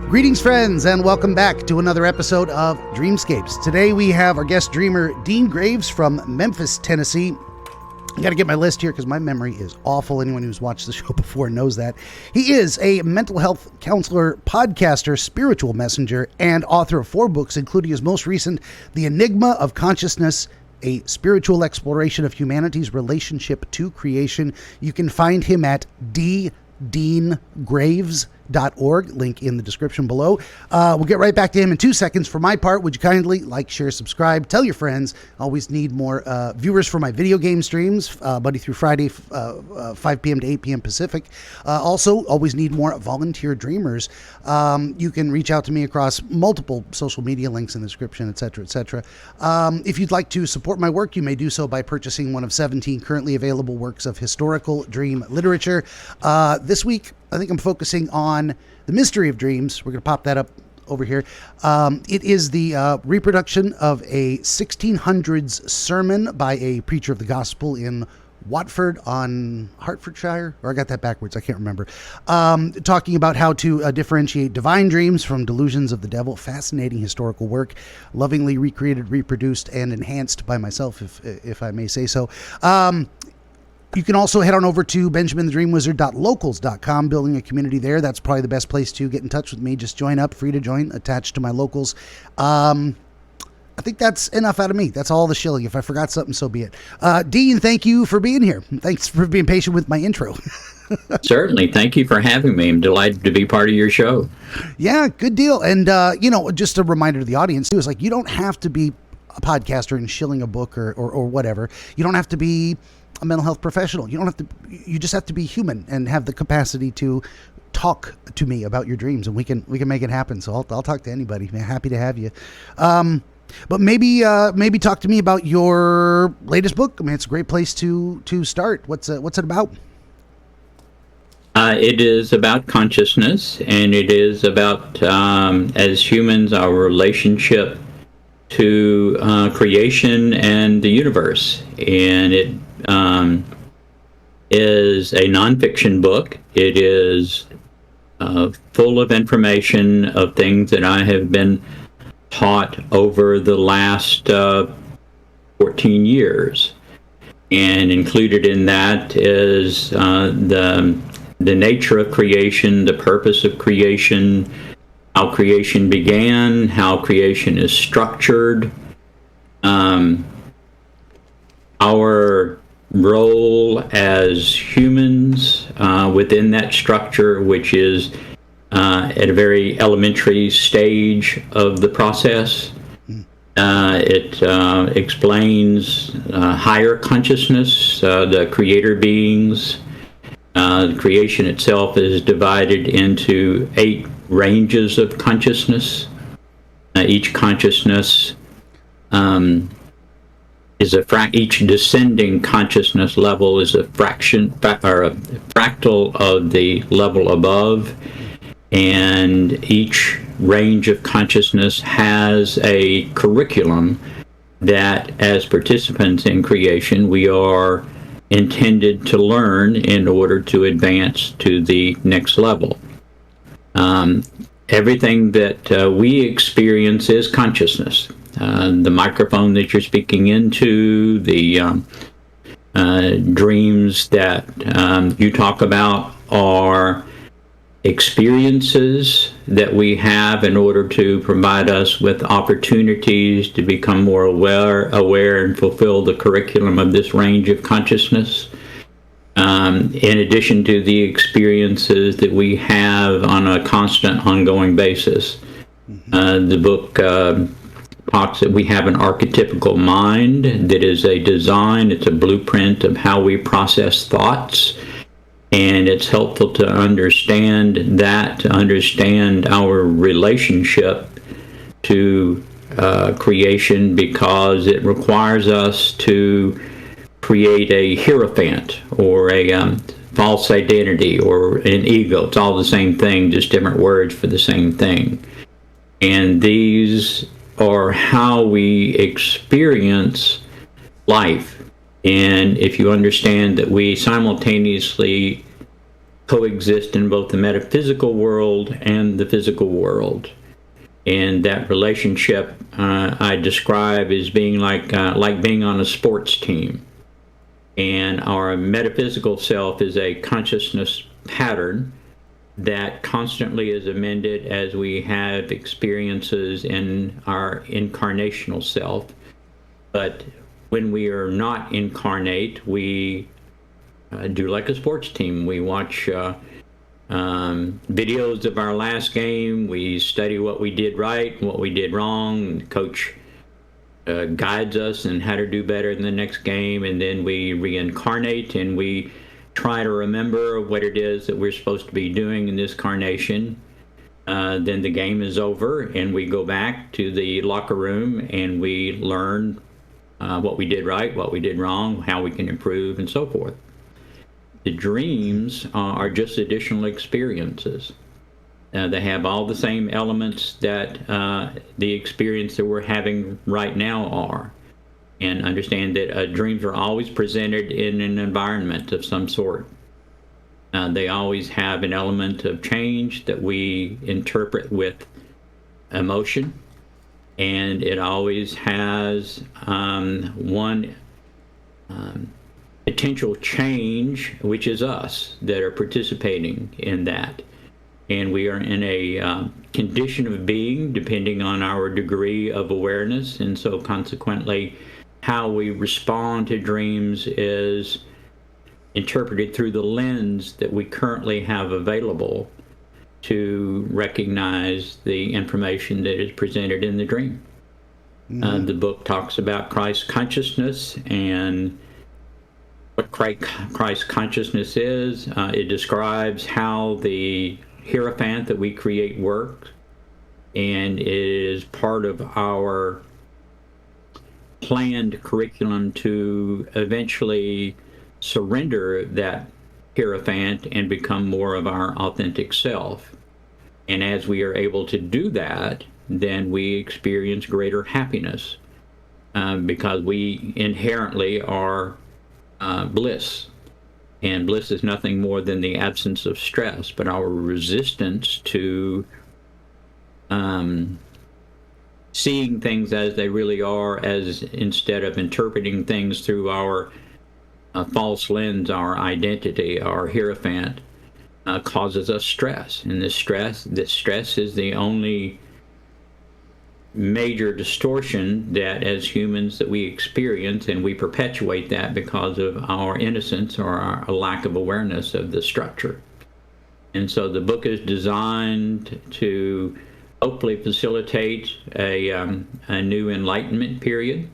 Greetings, friends, and welcome back to another episode of Dreamscapes. Today we have our guest dreamer, Dean Graves from Memphis, Tennessee. I got to get my list here because my memory is awful. Anyone who's watched the show before knows that. He is a mental health counselor, podcaster, spiritual messenger, and author of 4 books, including his most recent, The Enigma of Consciousness, a spiritual exploration of humanity's relationship to creation. You can find him at ddeangraves.org, link in the description below. We'll get right back to him in 2 seconds. For my part, would you kindly like, share, subscribe, tell your friends. Always need more viewers for my video game streams, Monday through Friday, 5 p.m. to 8 p.m. Pacific. Also, always need more volunteer dreamers. You can reach out to me across multiple social media links in the description, etc., etc. If you'd like to support my work, you may do so by purchasing one of 17 currently available works of historical dream literature. This week, I think I'm focusing on The Mystery of Dreams. We're going to pop that up over here. It is the reproduction of a 1600s sermon by a preacher of the gospel in Watford on Hertfordshire, or I got that backwards, I can't remember, talking about how to differentiate divine dreams from delusions of the devil. Fascinating historical work, lovingly recreated, reproduced, and enhanced by myself, if I may say so. You can also head on over to benjaminthedreamwizard.locals.com, building a community there. That's probably the best place to get in touch with me. Just join up, free to join, attached to my locals. I think that's enough out of me. That's all the shilling. If I forgot something, so be it. Dean, thank you for being here. Thanks for being patient with my intro. Certainly. Thank you for having me. I'm delighted to be part of your show. Yeah, good deal. And, just a reminder to the audience, too, is like, you don't have to be a podcaster and shilling a book or whatever. You don't have to be a mental health professional. You just have to be human and have the capacity to talk to me about your dreams, and we can make it happen. So I'll talk to anybody. I'm happy to have you. But maybe talk to me about your latest book. I mean, it's a great place to start. What's it about? It is about consciousness, and it is about, as humans, our relationship to creation and the universe. And it is a nonfiction book. It is full of information of things that I have been taught over the last 14 years. And included in that is the nature of creation, the purpose of creation, how creation began, how creation is structured, our role as humans within that structure, which is at a very elementary stage of the process. It explains higher consciousness, the creator beings. The creation itself is divided into 8 ranges of consciousness. Each consciousness is each descending consciousness level is a fraction or a fractal of the level above, and each range of consciousness has a curriculum that, as participants in creation, we are intended to learn in order to advance to the next level. Everything that we experience is consciousness. The microphone that you're speaking into, the dreams that you talk about are experiences that we have in order to provide us with opportunities to become more aware and fulfill the curriculum of this range of consciousness. In addition to the experiences that we have on a constant, ongoing basis. The book talks that we have an archetypical mind that is a design, it's a blueprint of how we process thoughts, and it's helpful to understand that, to understand our relationship to creation, because it requires us to create a hierophant or a false identity or an ego. It's all the same thing, just different words for the same thing. And these are how we experience life. And if you understand that we simultaneously coexist in both the metaphysical world and the physical world. And that relationship I describe as being like being on a sports team. And our metaphysical self is a consciousness pattern that constantly is amended as we have experiences in our incarnational self. But when we are not incarnate, we do like a sports team. We watch videos of our last game. We study what we did right, what we did wrong. The coach guides us in how to do better in the next game, and then we reincarnate and we try to remember what it is that we're supposed to be doing in this carnation. Then the game is over and we go back to the locker room and we learn what we did right, what we did wrong, how we can improve, and so forth. The dreams are just additional experiences. They have all the same elements that the experience that we're having right now are. And understand that dreams are always presented in an environment of some sort. They always have an element of change that we interpret with emotion. And it always has one potential change, which is us that are participating in that. And we are in a condition of being depending on our degree of awareness. And so consequently, how we respond to dreams is interpreted through the lens that we currently have available to recognize the information that is presented in the dream. The book talks about Christ consciousness and what Christ consciousness is. It describes how the hierophant that we create works, and it is part of our planned curriculum to eventually surrender that hierophant and become more of our authentic self. And as we are able to do that, then we experience greater happiness because we inherently are bliss. And bliss is nothing more than the absence of stress, but our resistance to seeing things as they really are, as instead of interpreting things through our false lens, our identity, our hierophant, causes us stress. And this stress is the only major distortion that as humans that we experience, and we perpetuate that because of our innocence or our lack of awareness of the structure. And so the book is designed to hopefully facilitate a new enlightenment period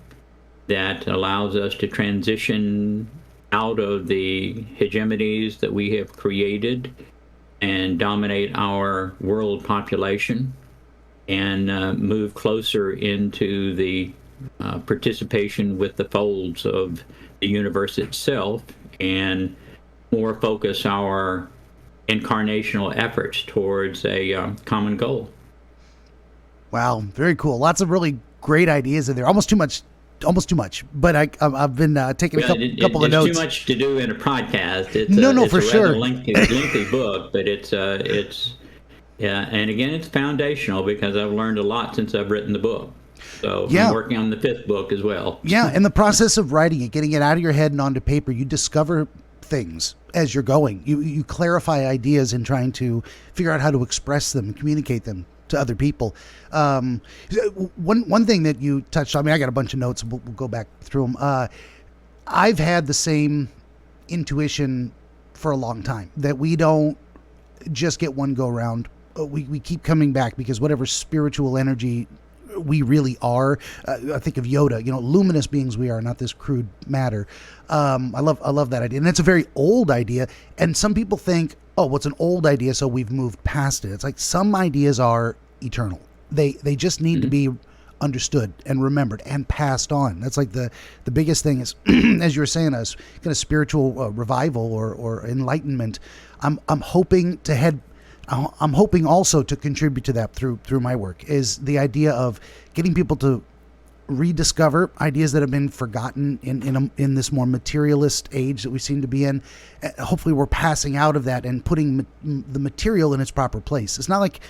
that allows us to transition out of the hegemonies that we have created and dominate our world population, and move closer into the participation with the folds of the universe itself, and more focus our incarnational efforts towards a common goal. Wow, very cool. Lots of really great ideas in there. Almost too much. But I've been taking a couple of notes. It's too much to do in a podcast. It's for sure. Lengthy book, but it's yeah, and again, it's foundational because I've learned a lot since I've written the book. So yeah. I'm working on the 5th book as well. Yeah, in the process of writing it, getting it out of your head and onto paper, you discover things as you're going. You clarify ideas in trying to figure out how to express them and communicate them to other people. One thing that you touched on, I got a bunch of notes, we'll go back through them. I've had the same intuition for a long time, that we don't just get one go round. We keep coming back because whatever spiritual energy we really are, I think of Yoda, luminous beings we are, not this crude matter. I love that idea. And it's a very old idea. And some people think, oh, what's an old idea, so we've moved past it. It's like some ideas are eternal. They just need to be understood and remembered and passed on. That's like the biggest thing is, as you were saying, us kind of spiritual revival or enlightenment. I'm hoping also to contribute to that through my work, is the idea of getting people to rediscover ideas that have been forgotten in this more materialist age that we seem to be in. Hopefully we're passing out of that and putting the material in its proper place. It's not like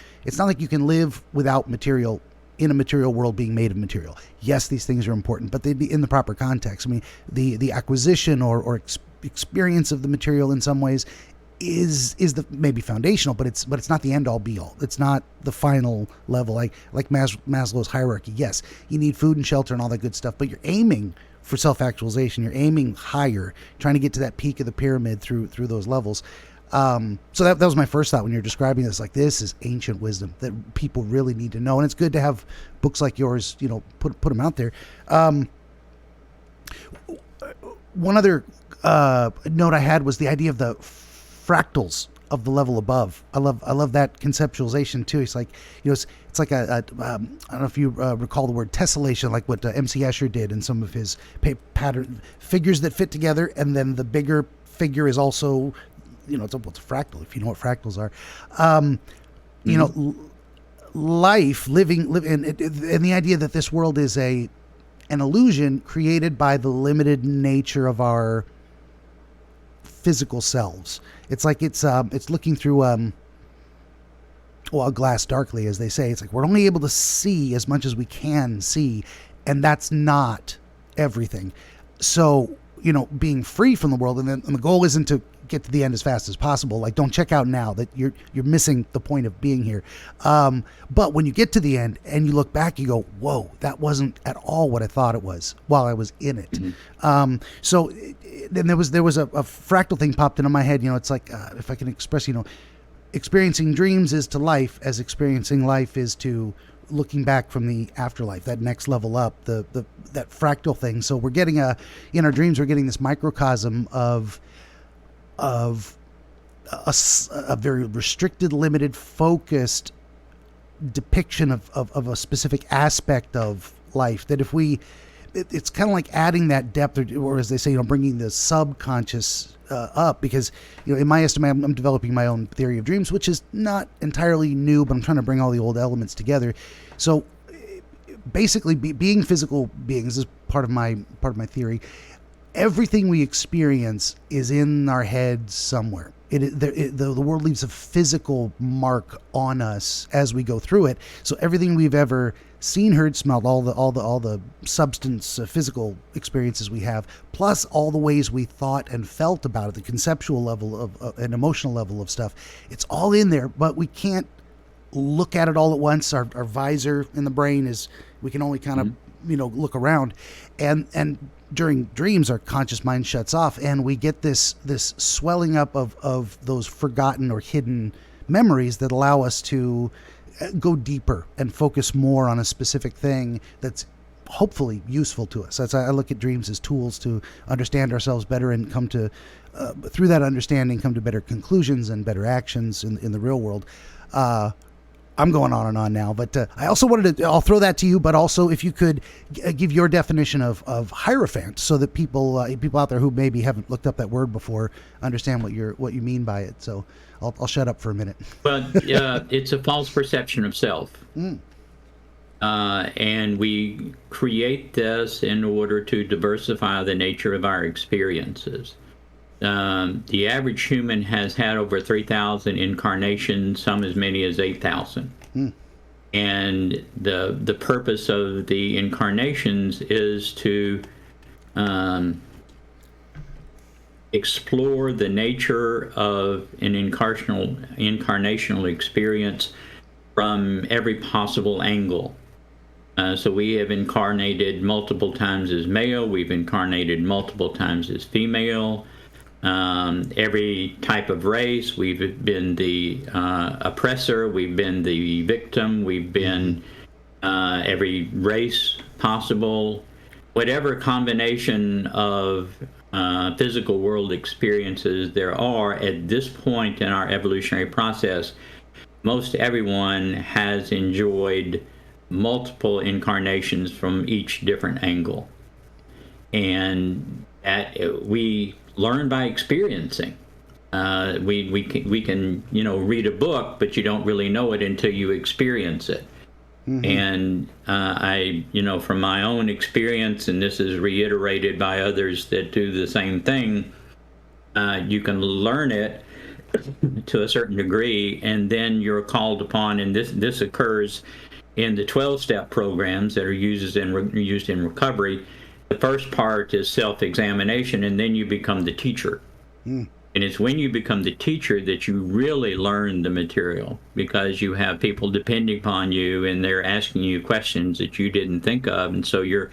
you can live without material in a material world being made of material. Yes, these things are important, but they'd be in the proper context. I mean, the acquisition or experience of the material in some ways is the maybe foundational, but it's not the end all be all. It's not the final level, like Maslow's hierarchy. Yes, you need food and shelter and all that good stuff, but you're aiming for self-actualization. You're aiming higher, trying to get to that peak of the pyramid through those levels. So that was my first thought when you're describing this. Like, this is ancient wisdom that people really need to know, and it's good to have books like yours, put them out there. One other note I had was the idea of the fractals of the level above. I love that conceptualization too. It's like, it's like I don't know if you recall the word tessellation, like what MC Escher did in some of his pattern figures that fit together, and then the bigger figure is also, it's a fractal, if you know what fractals are. Life, living, and the idea that this world is an illusion created by the limited nature of our physical selves. It's like it's looking through a glass darkly, as they say. It's like we're only able to see as much as we can see, and that's not everything. So, being free from the world, and the goal isn't to get to the end as fast as possible. Like, don't check out now, that you're missing the point of being here. But when you get to the end and you look back, you go, whoa, that wasn't at all what I thought it was while I was in it. Mm-hmm. So then there was a fractal thing popped into my head. It's like, if I can express, experiencing dreams is to life as experiencing life is to looking back from the afterlife, that next level up, that fractal thing. So we're getting in our dreams, we're getting this microcosm of a very restricted, limited, focused depiction of a specific aspect of life, that if it's kind of like adding that depth, or as they say, bringing the subconscious up, because in my estimate, I'm developing my own theory of dreams, which is not entirely new, but I'm trying to bring all the old elements together. So basically, being physical beings is part of my theory. Everything we experience is in our heads somewhere. The world leaves a physical mark on us as we go through it. So everything we've ever seen, heard, smelled, all the substance, physical experiences we have, plus all the ways we thought and felt about it, the conceptual level of an emotional level of stuff, it's all in there. But we can't look at it all at once. Our visor in the brain is, we can only kind of look around, and during dreams, our conscious mind shuts off, and we get this swelling up of those forgotten or hidden memories that allow us to go deeper and focus more on a specific thing that's hopefully useful to us. I look at dreams as tools to understand ourselves better and come to, through that understanding, come to better conclusions and better actions in the real world. I'm going on and on now, but I also I'll throw that to you, but also if you could give your definition of hierophant, so that people out there who maybe haven't looked up that word before understand what you mean by it. So I'll shut up for a minute. Well, it's a false perception of self. And we create this in order to diversify the nature of our experiences. The average human has had over 3,000 incarnations, some as many as 8,000. And the purpose of the incarnations is to explore the nature of an incarnational experience from every possible angle. So we have incarnated multiple times as male, we've incarnated multiple times as female. Every type of race, we've been the oppressor, we've been the victim, we've been every race possible. Whatever combination of physical world experiences there are at this point in our evolutionary process, most everyone has enjoyed multiple incarnations from each different angle. And we learn by experiencing. We can read a book, but you don't really know it until you experience it. And from my own experience, and this is reiterated by others that do the same thing, you can learn it to a certain degree, and then you're called upon, and this occurs in the 12-step programs that are used in recovery. The first part is self-examination, and then you become the teacher. And it's when you become the teacher that you really learn the material, because you have people depending upon you and they're asking you questions that you didn't think of. And so your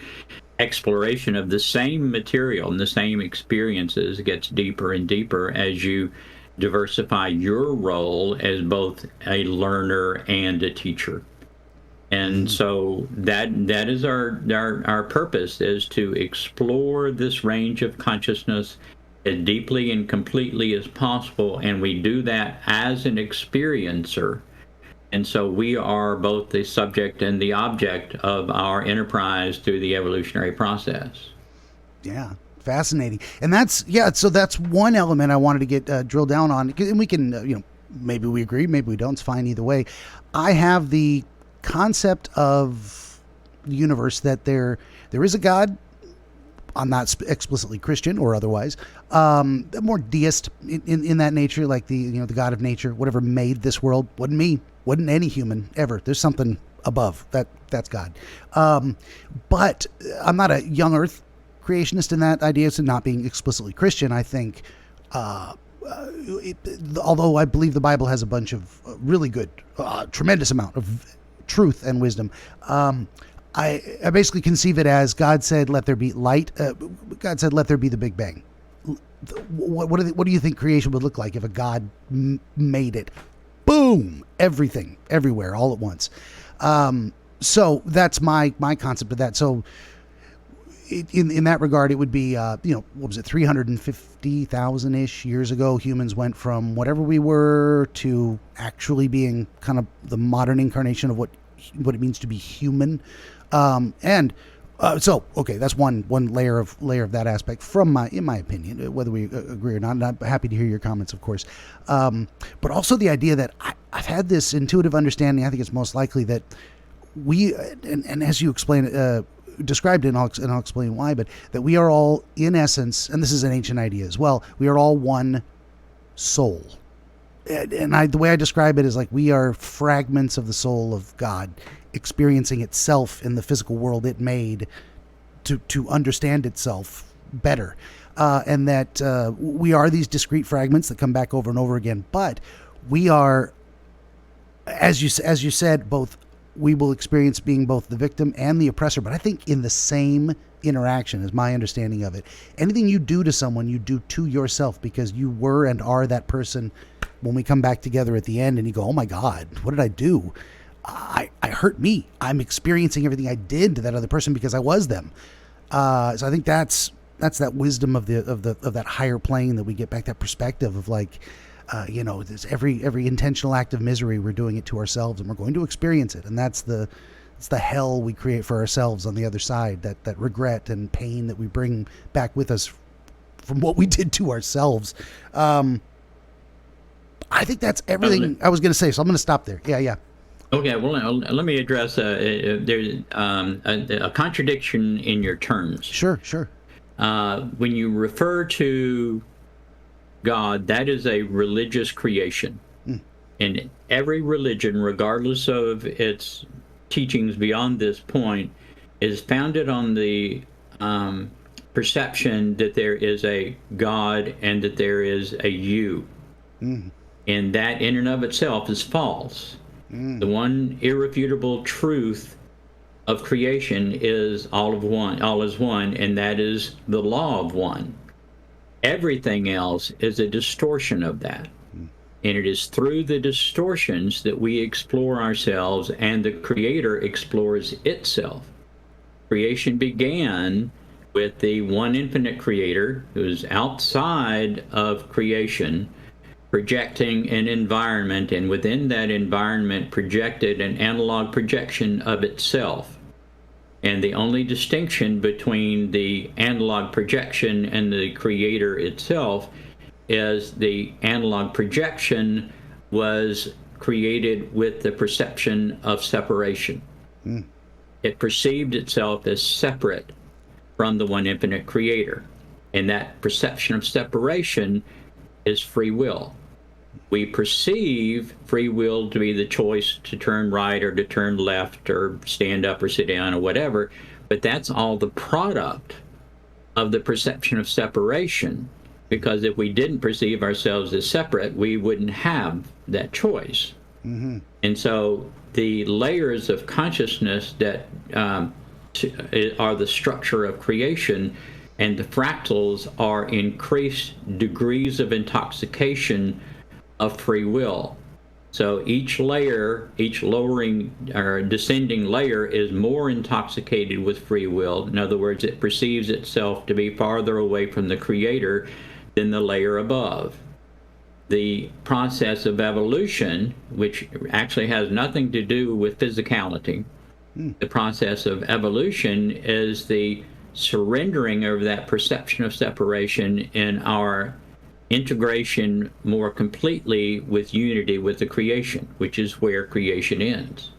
exploration of the same material and the same experiences gets deeper and deeper as you diversify your role as both a learner and a teacher. And so that is our purpose, is to explore this range of consciousness as deeply and completely as possible, and we do that as an experiencer. And so we are both the subject and the object of our enterprise through the evolutionary process. Yeah, fascinating. And so that's one element I wanted to get drilled down on, and we can, maybe we agree, maybe we don't, it's fine either way. I have the concept of the universe that there is a God. I'm not explicitly Christian or otherwise, more deist in that nature, like the God of nature, whatever made this world. Wasn't me, wasn't any human ever. There's something above that's God. But I'm not a young Earth creationist in that idea. So not being explicitly Christian, I think, although I believe the Bible has a bunch of really good, tremendous amount of truth and wisdom. I basically conceive it as God said, "Let there be light." God said, "Let there be the Big Bang." What do you think creation would look like if a God made it? Boom! Everything, everywhere, all at once. So that's my concept of that. So in that regard, it would be what was it, 350,000 ish years ago? Humans went from whatever we were to actually being kind of the modern incarnation of what it means to be human. So okay, that's one layer of that aspect in my opinion, whether we agree or not. And I'm happy to hear your comments, of course. But also the idea that I've had this intuitive understanding. I think it's most likely that we, and as you described it, and I'll explain why, but that we are all, in essence, and this is an ancient idea as well, we are all one soul. And the way I describe it is like we are fragments of the soul of God, experiencing itself in the physical world it made to understand itself better. And that we are these discrete fragments that come back over and over again. But we are, as you said, both, we will experience being both the victim and the oppressor, but I think in the same interaction is my understanding of it. Anything you do to someone, you do to yourself, because you were and are that person. When we come back together at the end and you go, "Oh my God, what did I do? I hurt me. I'm experiencing everything I did to that other person because I was them." So I think that's that wisdom of that higher plane, that we get back that perspective of like, there's every intentional act of misery, we're doing it to ourselves and we're going to experience it. And it's the hell we create for ourselves on the other side, that regret and pain that we bring back with us from what we did to ourselves. I think that's everything I was going to say, so I'm going to stop there. Yeah. Okay, well, let me address there's a contradiction in your terms. Sure. When you refer to God, that is a religious creation. And every religion, regardless of its teachings beyond this point, is founded on the perception that there is a God and that there is a you. And that in and of itself is false. The one irrefutable truth of creation is all is one, and that is the law of one. Everything else is a distortion of that. And it is through the distortions that we explore ourselves and the Creator explores itself. Creation began with the one infinite Creator who's outside of creation, projecting an environment, and within that environment projected an analog projection of itself. And the only distinction between the analog projection and the Creator itself is the analog projection was created with the perception of separation. It perceived itself as separate from the one infinite creator. And that perception of separation is free will. We perceive free will to be the choice to turn right or to turn left or stand up or sit down or whatever, but that's all the product of the perception of separation, because if we didn't perceive ourselves as separate, we wouldn't have that choice. And so the layers of consciousness that are the structure of creation, and the fractals are increased degrees of intoxication of free will. So each layer, each lowering or descending layer is more intoxicated with free will. In other words, it perceives itself to be farther away from the creator than the layer above. The process of evolution, which actually has nothing to do with physicality, the process of evolution is the surrendering of that perception of separation in our integration more completely with unity with the creation, which is where creation ends.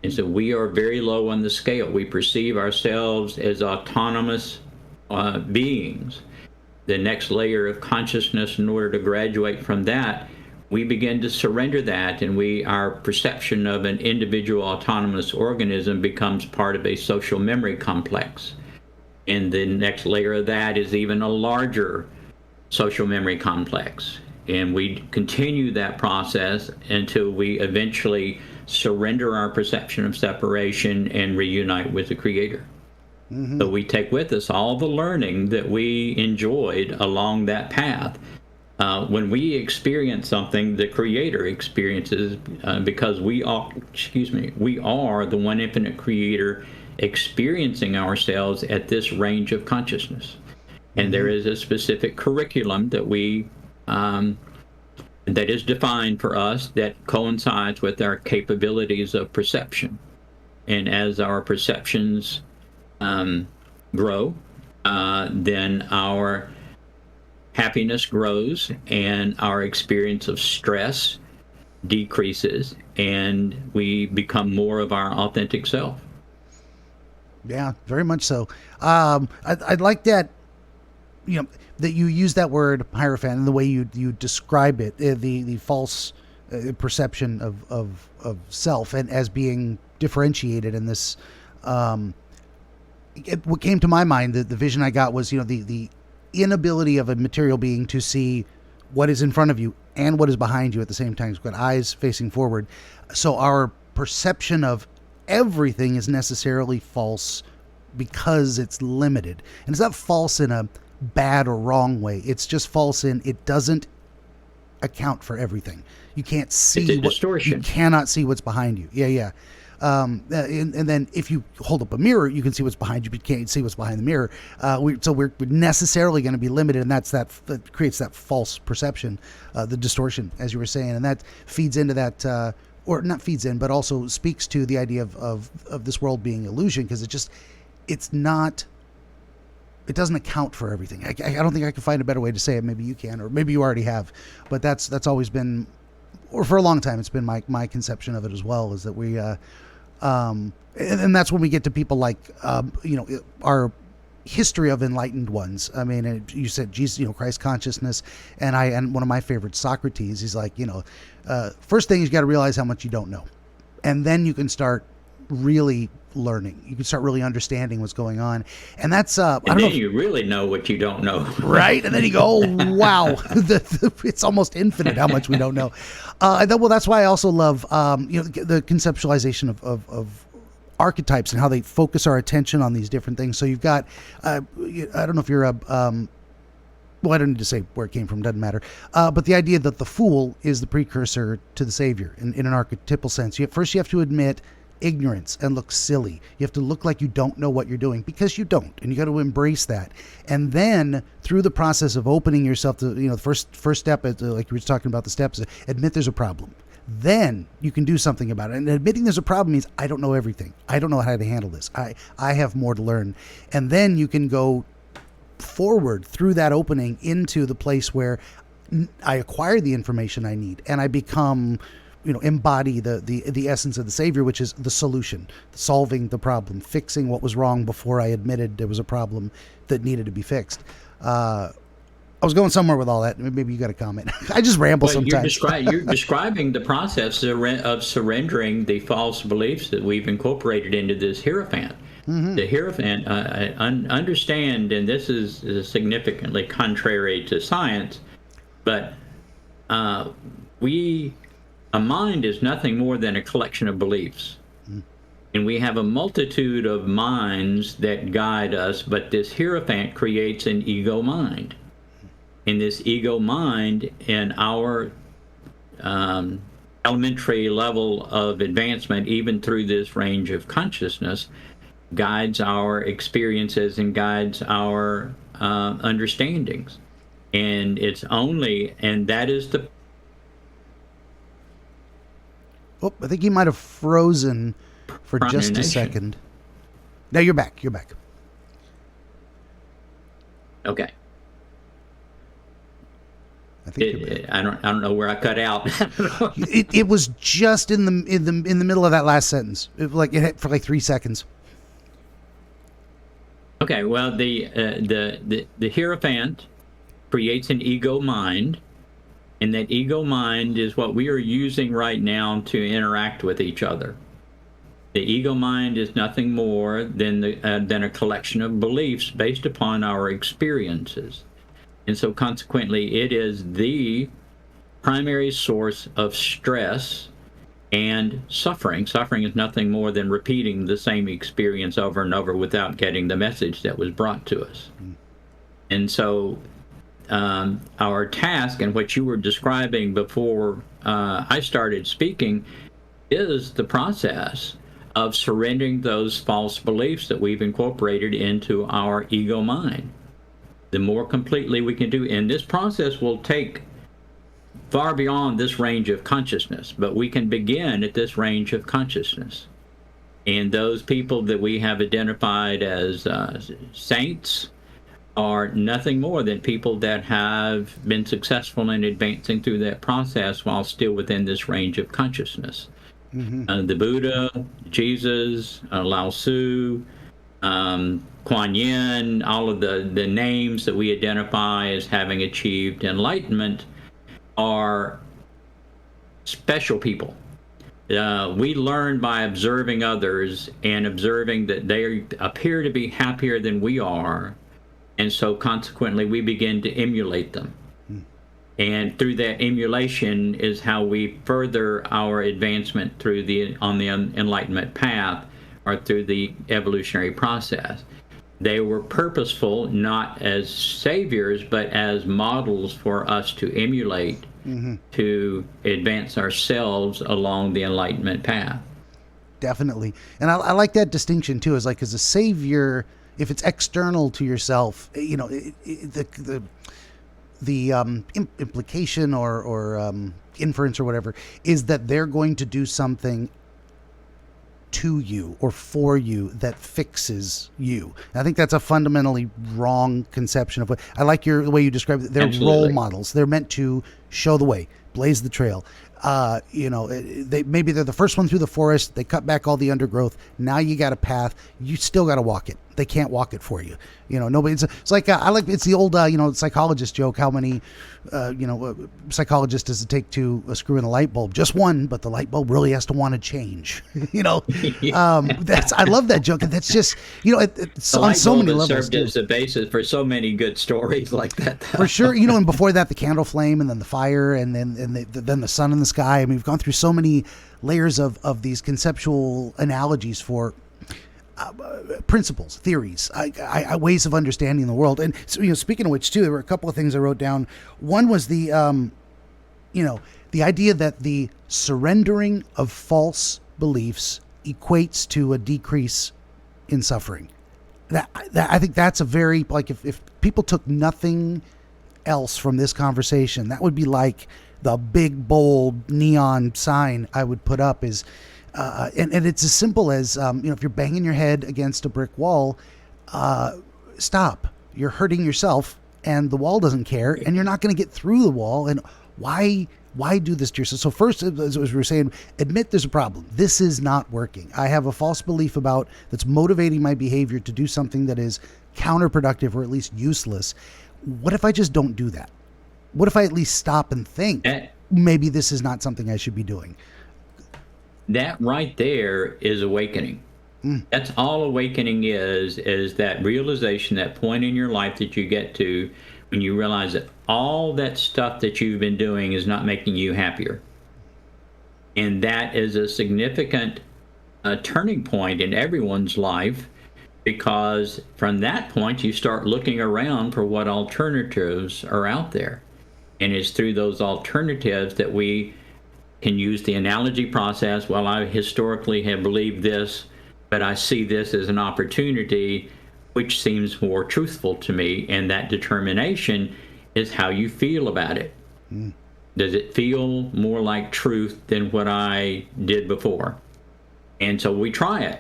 And so we are very low on the scale. We perceive ourselves as autonomous beings. The next layer of consciousness, in order to graduate from that, we begin to surrender that, and our perception of an individual autonomous organism becomes part of a social memory complex. And the next layer of that is even a larger social memory complex. And we continue that process until we eventually surrender our perception of separation and reunite with the Creator. So we take with us all the learning that we enjoyed along that path. When we experience something, the Creator experiences, because we are the one infinite Creator experiencing ourselves at this range of consciousness. And there is a specific curriculum that that is defined for us that coincides with our capabilities of perception. And as our perceptions grow, then our happiness grows and our experience of stress decreases, and we become more of our authentic self. Yeah, very much so. I'd like that, that you use that word Hierophant and the way you describe it, the false perception of self, and as being differentiated in this. What came to my mind, the vision I got was, the inability of a material being to see what is in front of you and what is behind you at the same time. We've got eyes facing forward. So our perception of everything is necessarily false because it's limited. And it's not false in a bad or wrong way. It's just false in it doesn't account for everything. You can't see it's a distortion. You cannot see what's behind you. Yeah. And then if you hold up a mirror, you can see what's behind you, but you can't see what's behind the mirror. So we're necessarily going to be limited, and that creates that false perception, the distortion, as you were saying, and that feeds into that, or not feeds in, but also speaks to the idea of this world being illusion, because it doesn't account for everything. I don't think I can find a better way to say it. Maybe you can, or maybe you already have, but that's always been, or for a long time, it's been my conception of it as well, is that we, and that's when we get to people like, our history of enlightened ones. I mean, you said Jesus, Christ consciousness, and one of my favorites, Socrates. He's like, first thing you got to realize how much you don't know, and then you can start really learning. You can start really understanding what's going on, and that's I don't know. You really know what you don't know, right? And then you go, oh, wow, it's almost infinite how much we don't know. That's why I also love the conceptualization of archetypes and how they focus our attention on these different things. So you've got I don't know if you're well, I don't need to say where it came from, doesn't matter. But the idea that the fool is the precursor to the savior in an archetypal sense. First you have to admit ignorance and look silly. You have to look like you don't know what you're doing, because you don't, and you got to embrace that. And then through the process of opening yourself to, the first step, like we were talking about the steps, admit there's a problem. Then you can do something about it. And admitting there's a problem means I don't know everything. I don't know how to handle this. I have more to learn. And then you can go forward through that opening into the place where I acquire the information I need, and I become embody the essence of the Savior, which is the solution, solving the problem, fixing what was wrong before I admitted there was a problem that needed to be fixed. I was going somewhere with all that. Maybe you got a comment. I just ramble sometimes. You're describing the process of surrendering the false beliefs that we've incorporated into this Hierophant. Mm-hmm. The Hierophant, understand, and this is significantly contrary to science, but a mind is nothing more than a collection of beliefs. Mm. And we have a multitude of minds that guide us, but this Hierophant creates an ego mind. In this ego mind, in our elementary level of advancement, even through this range of consciousness, guides our experiences and guides our understandings. And that is the... Oh, I think you might have frozen for just a second. No, you're back. Okay. I don't know where I cut out. it was just in the middle of that last sentence. It hit for like 3 seconds. Okay, well, the Hierophant creates an ego mind, and that ego mind is what we are using right now to interact with each other. The ego mind is nothing more than a collection of beliefs based upon our experiences. And so consequently, it is the primary source of stress and suffering. Suffering is nothing more than repeating the same experience over and over without getting the message that was brought to us. Mm. And so our task, and what you were describing before I started speaking, is the process of surrendering those false beliefs that we've incorporated into our ego mind. The more completely we can do, and this process will take far beyond this range of consciousness, but we can begin at this range of consciousness. And those people that we have identified as saints are nothing more than people that have been successful in advancing through that process while still within this range of consciousness. Mm-hmm. The Buddha, Jesus, Lao Tzu, Kuan Yin, all of the names that we identify as having achieved enlightenment are special people. We learn by observing others and observing that they appear to be happier than we are, and so consequently we begin to emulate them. And through that emulation is how we further our advancement on the enlightenment path, or through the evolutionary process. They were purposeful, not as saviors, but as models for us to emulate, mm-hmm. to advance ourselves along the enlightenment path. Definitely. And I like that distinction too, is like, as a savior, if it's external to yourself, the implication or inference or whatever is that they're going to do something to you or for you that fixes you. And I think that's a fundamentally wrong conception of what I like the way you described it. They're Absolutely. Role models. They're meant to show the way, blaze the trail. Maybe they're the first one through the forest. They cut back all the undergrowth. Now you got a path. You still got to walk it. They can't walk it for you. Nobody. It's like it's the old psychologist joke. How many psychologists does it take to screw in a light bulb? Just one, but the light bulb really has to want to change. I love that joke, and that's just it's on so many levels. Served as the basis for so many good stories like that. For sure, and before that, the candle flame, and then the fire, and then the sun in the sky. I mean, we've gone through so many layers of these conceptual analogies for principles, theories, ways of understanding the world. And so, speaking of which, too, there were a couple of things I wrote down. One was the idea that the surrendering of false beliefs equates to a decrease in suffering. That I think that's a very, like, if people took nothing else from this conversation, that would be like the big, bold neon sign I would put up is, and it's as simple as, if you're banging your head against a brick wall, stop. You're hurting yourself, and the wall doesn't care, and you're not going to get through the wall. And why Why do this to yourself? So first, as we were saying, admit there's a problem. This is not working. I have a false belief about that's motivating my behavior to do something that is counterproductive or at least useless. What if I just don't do that? What if I at least stop and think maybe this is not something I should be doing? That right there is awakening. That's all awakening is that realization, that point in your life that you get to when you realize that all that stuff that you've been doing is not making you happier. And that is a significant turning point in everyone's life, because from that point you start looking around for what alternatives are out there. And it's through those alternatives that we can use the analogy process. Well, I historically have believed this, but I see this as an opportunity which seems more truthful to me, and that determination is how you feel about it. Does it feel more like truth than what I did before? And so we try it,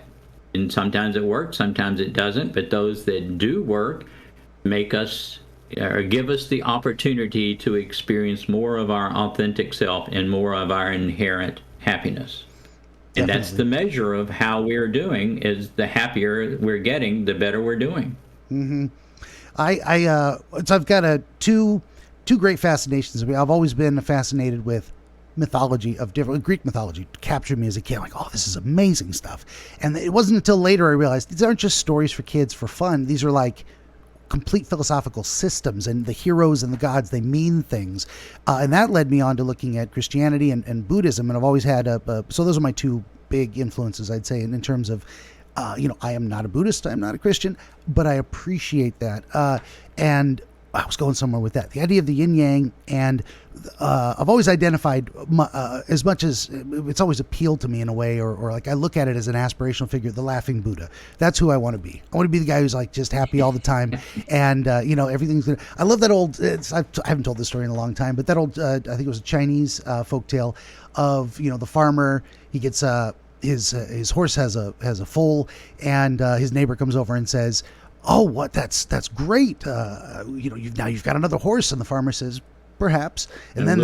and sometimes it works, sometimes it doesn't, but those that do work make us or give us the opportunity to experience more of our authentic self and more of our inherent happiness. And that's the measure of how we're doing, is the happier we're getting, the better we're doing. So I've got two great fascinations. I've always been fascinated with mythology of different Greek mythology. Captured me as a kid. Like, oh, this is amazing stuff. And it wasn't until later I realized these aren't just stories for kids for fun. These are like complete philosophical systems, and the heroes and the gods, they mean things. And that led me on to looking at Christianity and Buddhism. And I've always had so those are my two big influences, I'd say, in terms of, I am not a Buddhist, I'm not a Christian, but I appreciate that. And I was going somewhere with that. The idea of the yin yang, and I've always identified as much as it's always appealed to me in a way, or like I look at it as an aspirational figure, the laughing Buddha. That's who I want to be. I want to be the guy who's like just happy all the time, and everything's good. I love that old. I haven't told this story in a long time, but that old I think it was a Chinese folktale of the farmer. He gets his horse has a foal, and his neighbor comes over and says, "Oh, what? That's great. You've got another horse." And the farmer says, "Perhaps." And then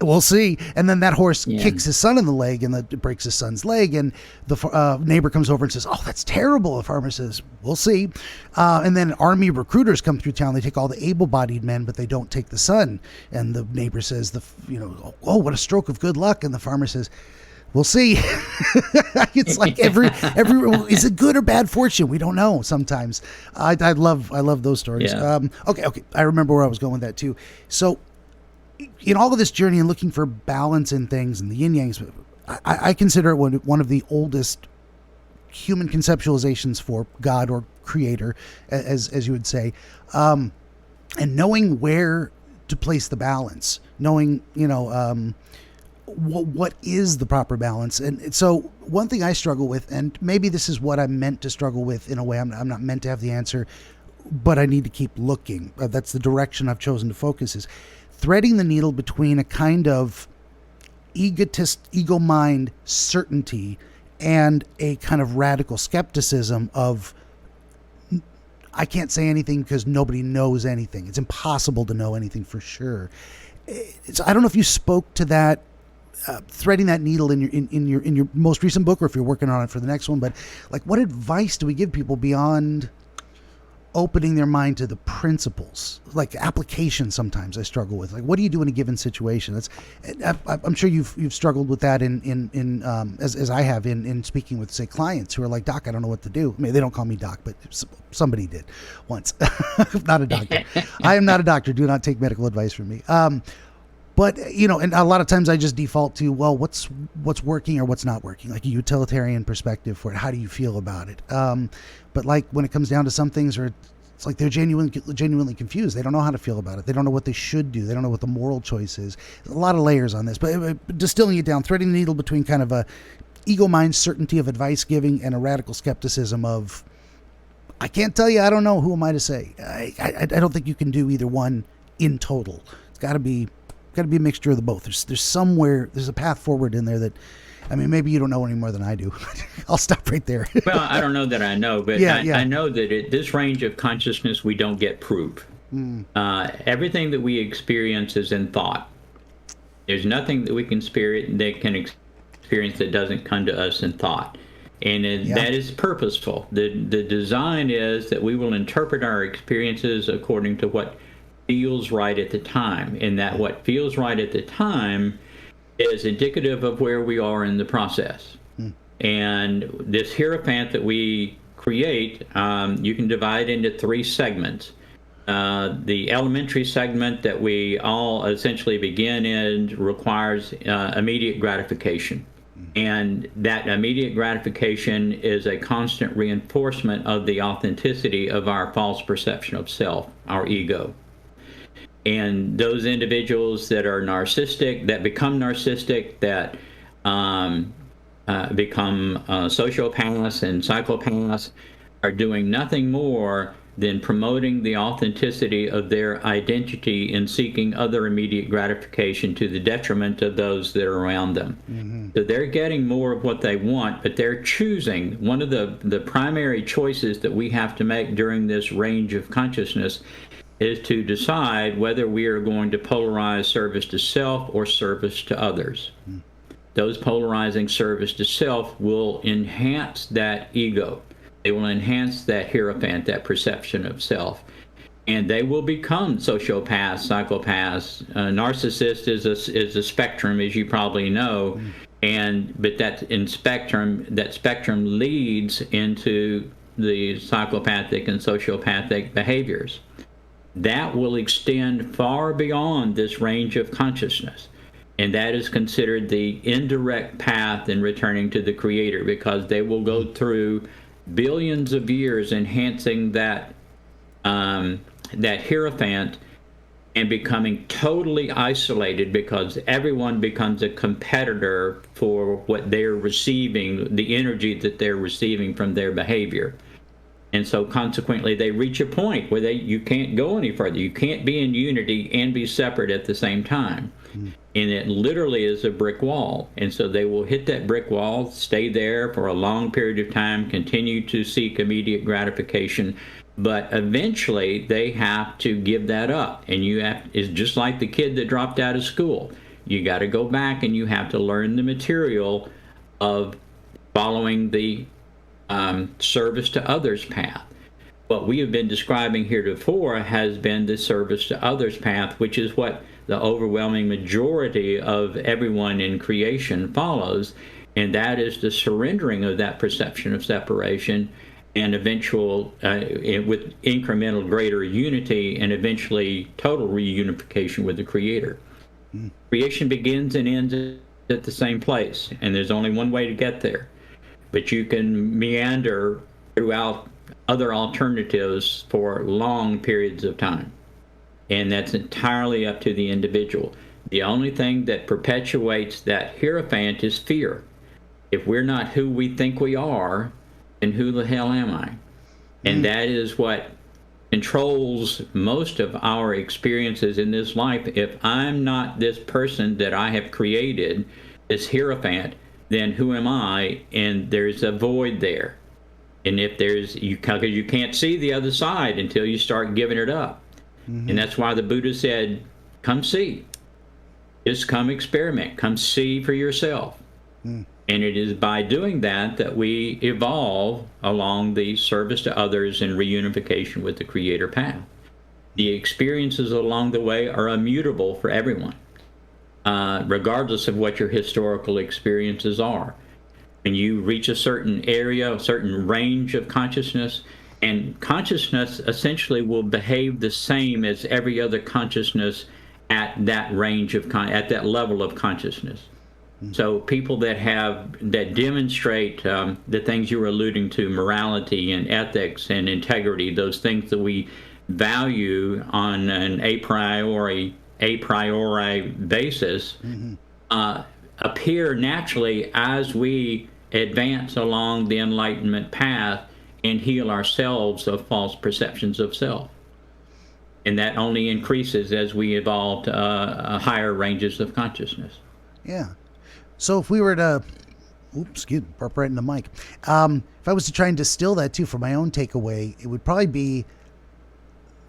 we'll see. And then that horse kicks his son in the leg, and it breaks his son's leg. And the neighbor comes over and says, "Oh, that's terrible." The farmer says, "We'll see." And then army recruiters come through town. They take all the able-bodied men, but they don't take the son. And the neighbor says, "Oh, what a stroke of good luck." And the farmer says, "We'll see." It's like every is it good or bad fortune? We don't know sometimes. I love those stories. Yeah. Okay. I remember where I was going with that too. So in all of this journey and looking for balance in things and the yin yangs, I consider it one of the oldest human conceptualizations for God or creator, as you would say, and knowing where to place the balance, knowing what is the proper balance. And so one thing I struggle with, and maybe this is what I'm meant to struggle with in a way, I'm not meant to have the answer, but I need to keep looking. That's the direction I've chosen to focus, is threading the needle between a kind of ego mind certainty and a kind of radical skepticism of, I can't say anything because nobody knows anything. It's impossible to know anything for sure. I don't know if you spoke to that, threading that needle in your most recent book, or if you're working on it for the next one. But like, what advice do we give people beyond opening their mind to the principles, like application? Sometimes I struggle with, like, what do you do in a given situation? I'm sure you've struggled with that as I have in speaking with, say, clients who are like, "Doc, I don't know what to do." I mean, they don't call me doc, but somebody did once. I'm not a doctor. I am not a doctor. Do not take medical advice from me. But, and a lot of times I just default to, well, what's working or what's not working, like a utilitarian perspective for it. How do you feel about it? But like when it comes down to some things, or it's like they're genuinely confused. They don't know how to feel about it. They don't know what they should do. They don't know what the moral choice is. There's a lot of layers on this, but distilling it down, threading the needle between kind of a ego mind certainty of advice giving and a radical skepticism of, I can't tell you, I don't know, who am I to say? I don't think you can do either one in total. It's got to be a mixture of the both. There's a path forward in there that, I mean, maybe you don't know any more than I do. I'll stop right there. Well, I don't know that I know, but Yeah. I know that at this range of consciousness, we don't get proof. Everything that we experience is in thought. There's nothing that we can experience that doesn't come to us in thought. And that is purposeful. The design is that we will interpret our experiences according to what feels right at the time, and that what feels right at the time is indicative of where we are in the process. And this hierophant that we create, you can divide into 3 segments. The elementary segment that we all essentially begin in requires immediate gratification. And that immediate gratification is a constant reinforcement of the authenticity of our false perception of self, our ego. And those individuals that are narcissistic, that become narcissistic, that become sociopaths and psychopaths, are doing nothing more than promoting the authenticity of their identity in seeking other immediate gratification to the detriment of those that are around them. So they're getting more of what they want, but they're choosing. One of the primary choices that we have to make during this range of consciousness is to decide whether we are going to polarize service to self or service to others. Those polarizing service to self will enhance that ego. They will enhance that hierophant, that perception of self. And they will become sociopaths, psychopaths. Narcissist is a spectrum, as you probably know. But that spectrum leads into the psychopathic and sociopathic behaviors. That will extend far beyond this range of consciousness. And that is considered the indirect path in returning to the Creator, because they will go through billions of years enhancing that hierophant and becoming totally isolated, because everyone becomes a competitor for what they're receiving, the energy that they're receiving from their behavior. And so consequently, they reach a point where you can't go any further. You can't be in unity and be separate at the same time. And it literally is a brick wall. And so they will hit that brick wall, stay there for a long period of time, continue to seek immediate gratification. But eventually, they have to give that up. And it's just like the kid that dropped out of school. You got to go back and you have to learn the material of following the service to others path. What we have been describing heretofore has been the service to others path, which is what the overwhelming majority of everyone in creation follows, and that is the surrendering of that perception of separation and eventual, with incremental greater unity and eventually total reunification with the Creator. Creation begins and ends at the same place, and there's only one way to get there. But you can meander throughout other alternatives for long periods of time. And that's entirely up to the individual. The only thing that perpetuates that hierophant is fear. If we're not who we think we are, then who the hell am I? And that is what controls most of our experiences in this life. If I'm not this person that I have created, this hierophant, then who am I? And there's a void there. And if because you can't see the other side until you start giving it up. And that's why the Buddha said, come see. Just come experiment. Come see for yourself. And it is by doing that that we evolve along the service to others and reunification with the Creator path. The experiences along the way are immutable for everyone, regardless of what your historical experiences are. When you reach a certain area, a certain range of consciousness, and consciousness essentially will behave the same as every other consciousness at that range of at that level of consciousness. So people that demonstrate the things you were alluding to, morality and ethics and integrity, those things that we value on an a priori basis, appear naturally as we advance along the enlightenment path and heal ourselves of false perceptions of self. And that only increases as we evolve to higher ranges of consciousness. Yeah. So if we were to, burp right in the mic. If I was to try and distill that too for my own takeaway, it would probably be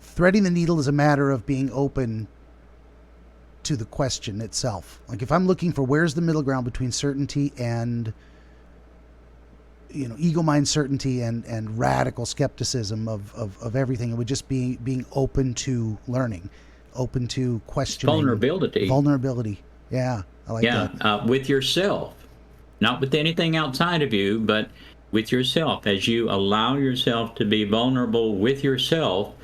threading the needle is a matter of being open to the question itself. Like if I'm looking for where's the middle ground between certainty and, ego mind certainty and radical skepticism of everything, it would just be being open to learning, open to questioning. Vulnerability. Yeah, I like that. With yourself, not with anything outside of you, but with yourself. As you allow yourself to be vulnerable with yourself,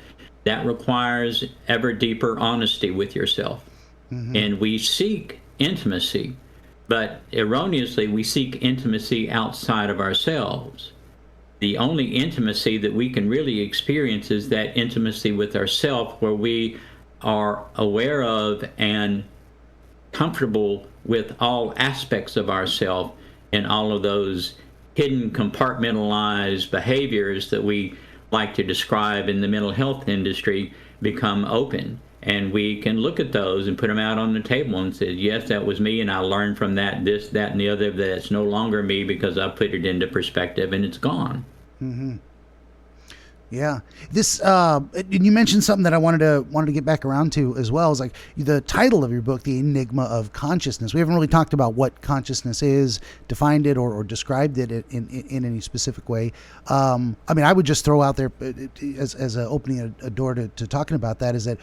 that requires ever deeper honesty with yourself. Mm-hmm. And we seek intimacy, but erroneously we seek intimacy outside of ourselves. The only intimacy that we can really experience is that intimacy with ourselves, where we are aware of and comfortable with all aspects of ourselves and all of those hidden compartmentalized behaviors that we like to describe in the mental health industry become open. And we can look at those and put them out on the table and say, yes, that was me, and I learned from that, this, that, and the other, that it's no longer me because I put it into perspective and it's gone. Mm-hmm. Yeah. This, and you mentioned something that I wanted to get back around to as well, is like the title of your book, The Enigma of Consciousnness. We haven't really talked about what consciousness is, defined it, or described it in any specific way. I mean, I would just throw out there as opening a door to talking about that, is that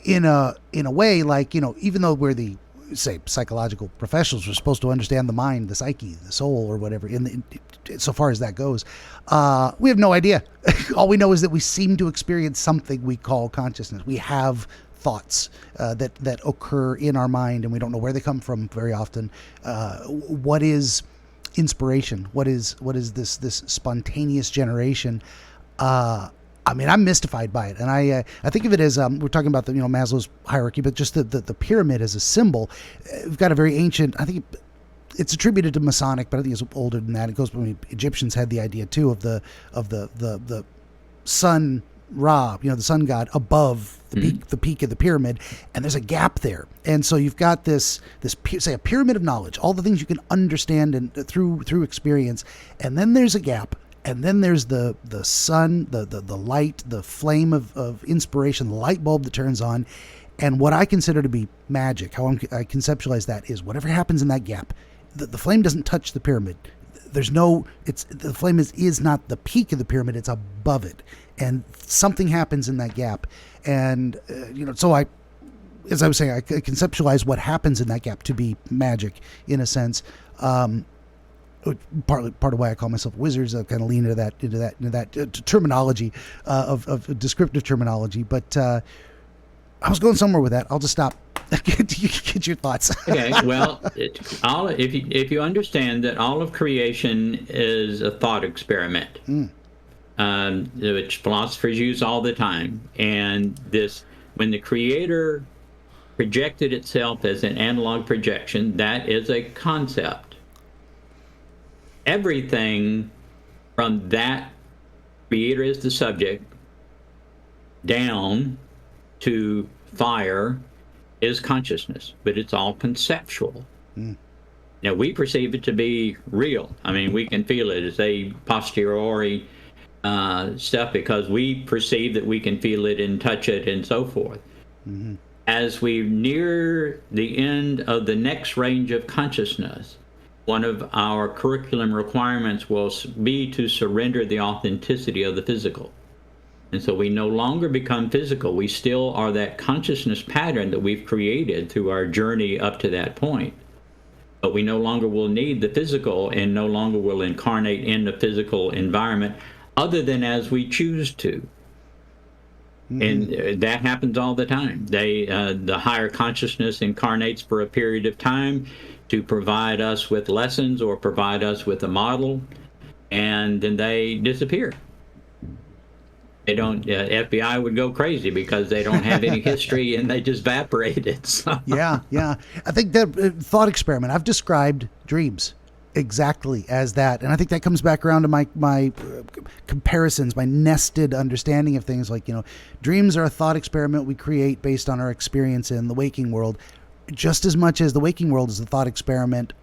in a way, like, even though we're the, say, psychological professionals, we're supposed to understand the mind, the psyche, the soul, or whatever, so far as that goes, we have no idea. All we know is that we seem to experience something we call consciousness. We have thoughts that occur in our mind, and we don't know where they come from very often. What is inspiration? What is this spontaneous generation? I mean, I'm mystified by it, and I think of it as we're talking about the Maslow's hierarchy, but just the pyramid as a symbol. We've got a very ancient. I think it's attributed to Masonic, but I think it's older than that. It goes when the Egyptians had the idea too of the sun Ra, the sun god above the peak of the pyramid, and there's a gap there, and so you've got this say a pyramid of knowledge, all the things you can understand and through experience, and then there's a gap. And then there's the sun, the light, the flame of inspiration, the light bulb that turns on. And what I consider to be magic, how I conceptualize that, is whatever happens in that gap, the flame doesn't touch the pyramid. The flame is not the peak of the pyramid, it's above it. And something happens in that gap. And, so as I was saying, I conceptualize what happens in that gap to be magic in a sense. Part of why I call myself wizards, I kind of lean into that terminology of descriptive terminology. But I was going somewhere with that. I'll just stop. Get your thoughts. Okay. Well, if you understand that all of creation is a thought experiment, which philosophers use all the time, and when the Creator projected itself as an analog projection, that is a concept. Everything from that Creator as the subject down to fire is consciousness, but it's all conceptual. Now, we perceive it to be real. I mean, we can feel it as a posteriori stuff because we perceive that we can feel it and touch it and so forth. Mm-hmm. As we near the end of the next range of consciousness, one of our curriculum requirements will be to surrender the authenticity of the physical. And so we no longer become physical. We still are that consciousness pattern that we've created through our journey up to that point. But we no longer will need the physical and no longer will incarnate in the physical environment other than as we choose to. Mm-hmm. And that happens all the time. The higher consciousness incarnates for a period of time to provide us with lessons or provide us with a model, and then they disappear. They don't. FBI would go crazy because they don't have any history and they just evaporated. So. Yeah. I think that thought experiment, I've described dreams exactly as that, and I think that comes back around to my comparisons, my nested understanding of things. Like, dreams are a thought experiment we create based on our experience in the waking world, just as much as the waking world is a thought experiment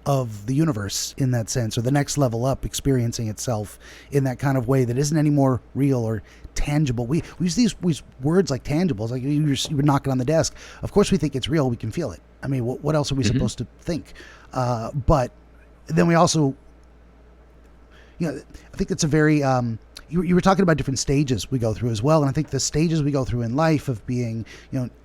of the universe in that sense, or the next level up, experiencing itself in that kind of way that isn't any more real or tangible. We use these words like tangibles, like you were knocking on the desk. Of course we think it's real, we can feel it. I mean, what else are we supposed to think? But then we also, I think it's a very, you were talking about different stages we go through as well. And I think the stages we go through in life of being,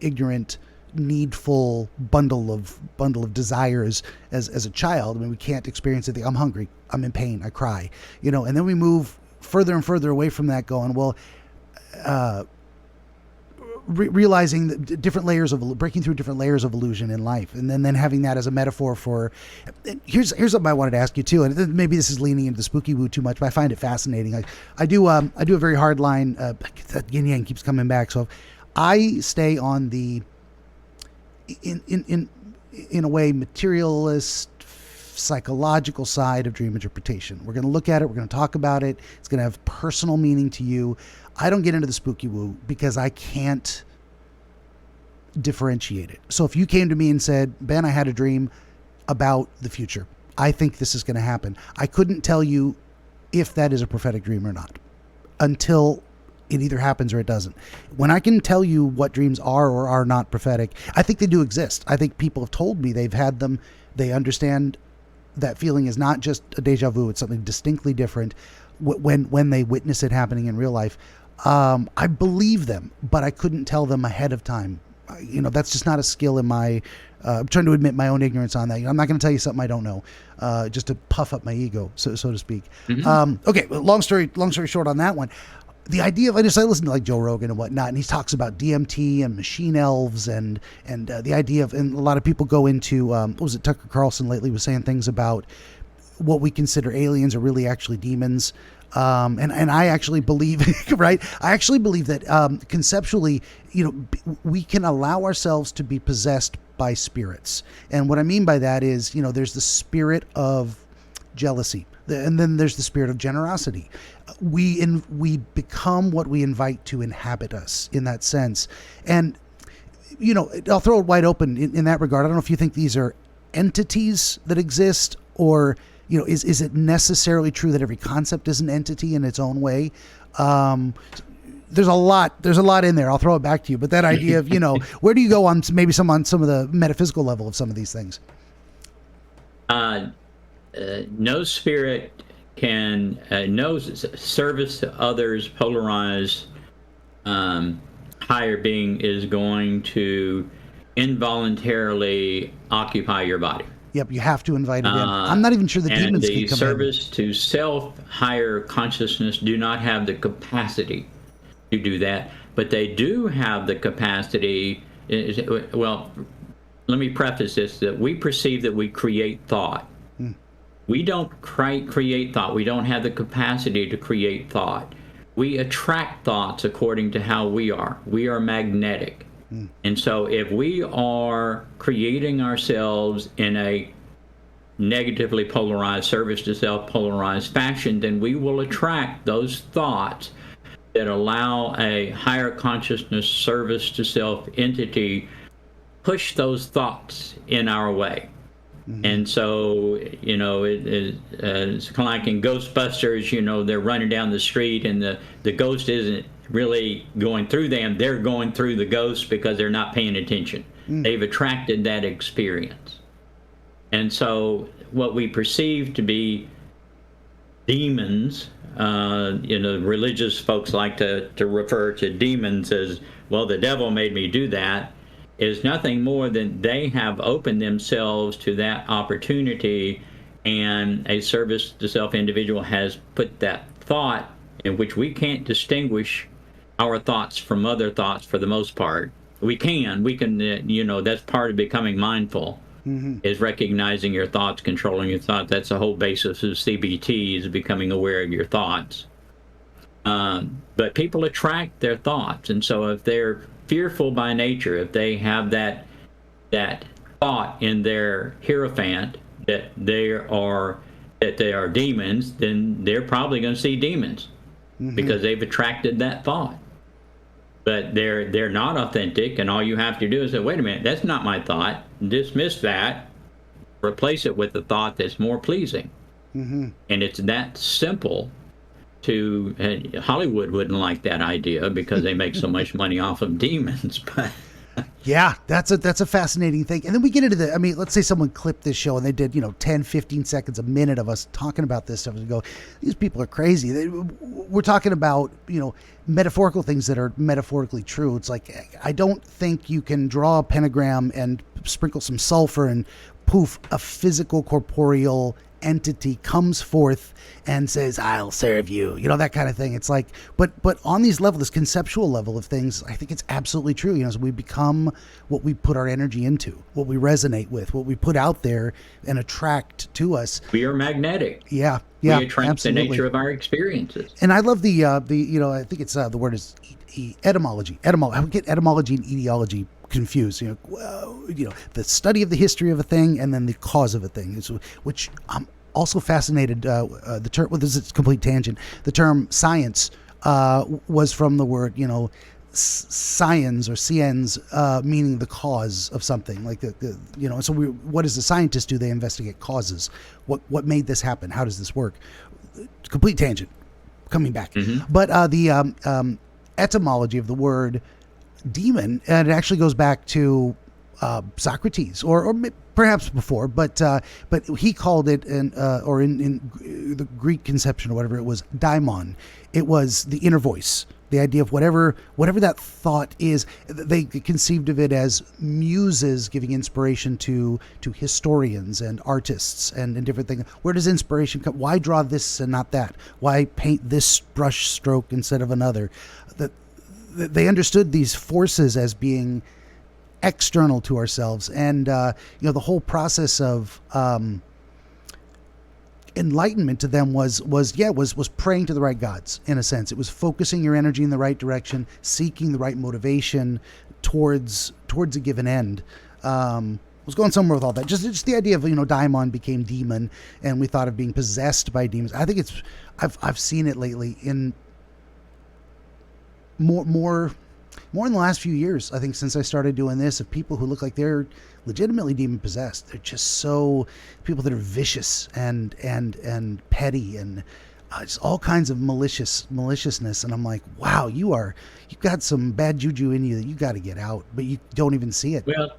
ignorant, needful bundle of desires as a child. I mean, we can't experience it. I'm hungry, I'm in pain, I cry, and then we move further and further away from that, going, well, realizing that different layers of breaking through different layers of illusion in life, and then having that as a metaphor for. Here's something I wanted to ask you too, and maybe this is leaning into the spooky woo too much, but I find it fascinating. I do a very hard line. That yin yang keeps coming back, so I stay on the in a way materialist, psychological side of dream interpretation. We're going to look at it. We're going to talk about it. It's going to have personal meaning to you. I don't get into the spooky woo because I can't differentiate it. So if you came to me and said, Ben, I had a dream about the future, I think this is going to happen, I couldn't tell you if that is a prophetic dream or not until it either happens or it doesn't. When I can tell you what dreams are or are not prophetic, I think they do exist. I think people have told me they've had them. They understand that feeling is not just a deja vu. It's something distinctly different when they witness it happening in real life. I believe them, but I couldn't tell them ahead of time. That's just not a skill in my, I'm trying to admit my own ignorance on that. I'm not going to tell you something I don't know, just to puff up my ego, so to speak. Mm-hmm. Okay. Long story short on that one. The idea of, I listen to like Joe Rogan and whatnot, and he talks about DMT and machine elves and the idea of, and a lot of people go into, what was it, Tucker Carlson lately was saying things about what we consider aliens are really actually demons. And I actually believe, right? I actually believe that conceptually, we can allow ourselves to be possessed by spirits. And what I mean by that is, there's the spirit of jealousy, and then there's the spirit of generosity. We become what we invite to inhabit us in that sense. And, I'll throw it wide open in that regard. I don't know if you think these are entities that exist, or is it necessarily true that every concept is an entity in its own way? There's a lot in there. I'll throw it back to you. But that idea of, where do you go on maybe some of the metaphysical level of some of these things? No spirit can, no service to others, polarized higher being is going to involuntarily occupy your body. Yep, you have to invite it in. I'm not even sure the demons can come in. And the service to self, higher consciousness, do not have the capacity to do that, but they do have the capacity. Well, let me preface this, that we perceive that we create thought. We don't create thought. We don't have the capacity to create thought. We attract thoughts according to how we are. We are magnetic. And so if we are creating ourselves in a negatively polarized, service to self polarized fashion, then we will attract those thoughts that allow a higher consciousness, service to self entity push those thoughts in our way. And so, it's kind of like in Ghostbusters, they're running down the street and the ghost isn't really going through them. They're going through the ghost because they're not paying attention. They've attracted that experience. And so what we perceive to be demons, religious folks like to refer to demons as, well, the devil made me do that, is nothing more than they have opened themselves to that opportunity, and a service to self individual has put that thought, in which we can't distinguish our thoughts from other thoughts for the most part. We can, that's part of becoming mindful, is recognizing your thoughts, controlling your thoughts. That's the whole basis of CBT, is becoming aware of your thoughts. But people attract their thoughts, and so if they're fearful by nature, if they have that thought in their hierophant that they are demons, then they're probably going to see demons because they've attracted that thought. But they're not authentic, and all you have to do is say, wait a minute, that's not my thought. Dismiss that, replace it with a thought that's more pleasing. And it's that simple. Hollywood wouldn't like that idea because they make so much money off of demons, but Yeah, that's a fascinating thing. And then we get into let's say someone clipped this show and they did, 10, 15 seconds, a minute of us talking about this stuff and go, these people are crazy. We're talking about, metaphorical things that are metaphorically true. It's like, I don't think you can draw a pentagram and sprinkle some sulfur and poof, a physical corporeal entity comes forth and says, I'll serve you, that kind of thing. It's like, but on these level, this conceptual level of things, I think it's absolutely true. So we become what we put our energy into, what we resonate with, what we put out there and attract to us. We are magnetic. Yeah. We attract absolutely. The nature of our experiences. And I love the I think it's the word is etymology. I would get etymology and etiology confused. The study of the history of a thing and then the cause of a thing, which I'm also fascinated. The term, this is a complete tangent. The term science was from the word, science or science, meaning the cause of something. Like so what does the scientist do? They investigate causes. What made this happen? How does this work? Complete tangent. Coming back, but the etymology of the word demon, and it actually goes back to Socrates, or perhaps before, but he called it, in the Greek conception or whatever, it was daimon. It was the inner voice, the idea of whatever that thought is. They conceived of it as muses giving inspiration to historians and artists and different things. Where does inspiration come? Why draw this and not that? Why paint this brush stroke instead of another? That they understood these forces as being external to ourselves, and the whole process of enlightenment to them was praying to the right gods. In a sense, it was focusing your energy in the right direction, seeking the right motivation towards a given end. Was going somewhere with all that. Just the idea of daimon became demon, and we thought of being possessed by demons. I think I've seen it lately in more in the last few years, I think, since I started doing this, of people who look like they're legitimately demon possessed. They're just so people that are vicious and petty and just all kinds of maliciousness. And I'm like, wow, you've got some bad juju in you that you got to get out, but you don't even see it. Well,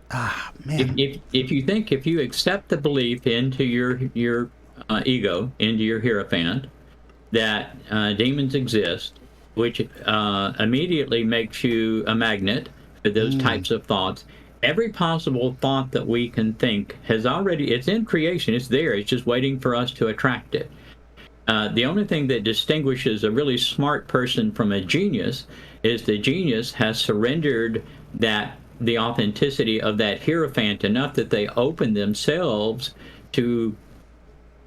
man, if you accept the belief into your ego, into your hierophant, that demons exist, which immediately makes you a magnet for those types of thoughts. Every possible thought that we can think it's in creation, it's there, it's just waiting for us to attract it. The only thing that distinguishes a really smart person from a genius is the genius has surrendered the authenticity of that hierophant enough that they open themselves to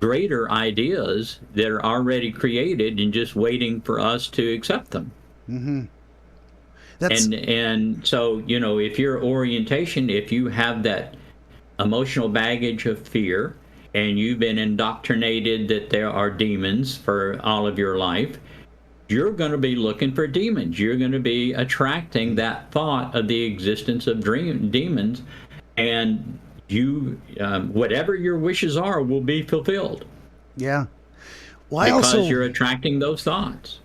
greater ideas that are already created and just waiting for us to accept them. And so, if your orientation, if you have that emotional baggage of fear and you've been indoctrinated that there are demons for all of your life, you're going to be looking for demons. You're going to be attracting that thought of the existence of demons, and you, whatever your wishes are, will be fulfilled. Yeah. Well, because you're attracting those thoughts.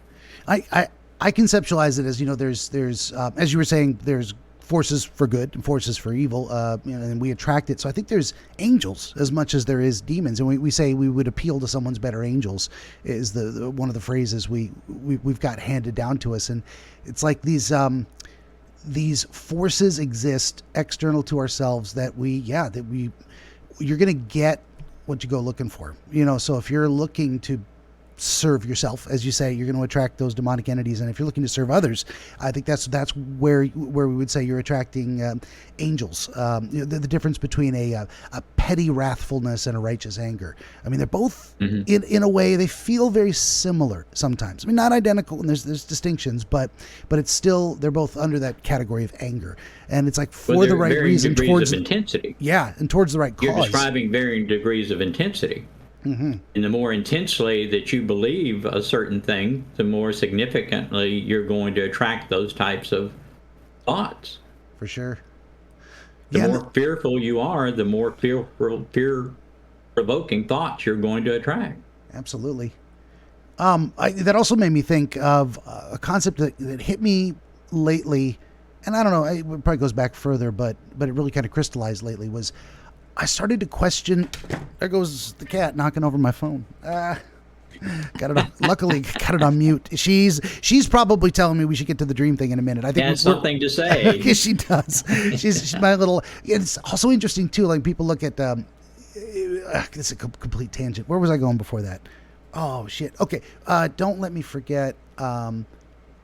I conceptualize it as, there's as you were saying, there's forces for good and forces for evil, and we attract it. So I think there's angels as much as there is demons, and we say we would appeal to someone's better angels is the one of the phrases we've got handed down to us. And it's like these forces exist external to ourselves that you're going to get what you go looking for. So if you're looking to serve yourself, as you say, you're going to attract those demonic entities, and if you're looking to serve others, I think that's where we would say you're attracting angels. The difference between a petty wrathfulness and a righteous anger. I mean, they're both in a way they feel very similar sometimes. I mean, not identical, and there's distinctions, but it's still, they're both under that category of anger, and it's like for the right reason, towards intensity. Yeah, and towards the right cause. You're describing varying degrees of intensity. And the more intensely that you believe a certain thing, the more significantly you're going to attract those types of thoughts. For sure. The more fearful you are, the more fear provoking thoughts you're going to attract. Absolutely. That also made me think of a concept that hit me lately, and I don't know, it probably goes back further, but it really kind of crystallized lately, was I started to question, there goes the cat knocking over my phone. Got it on, luckily got it on mute. She's probably telling me we should get to the dream thing in a minute. I think that's something to say. Yes, she does. She's my little. It's also interesting too. Like people look at. This is a complete tangent. Where was I going before that? Oh shit. Okay. Don't let me forget.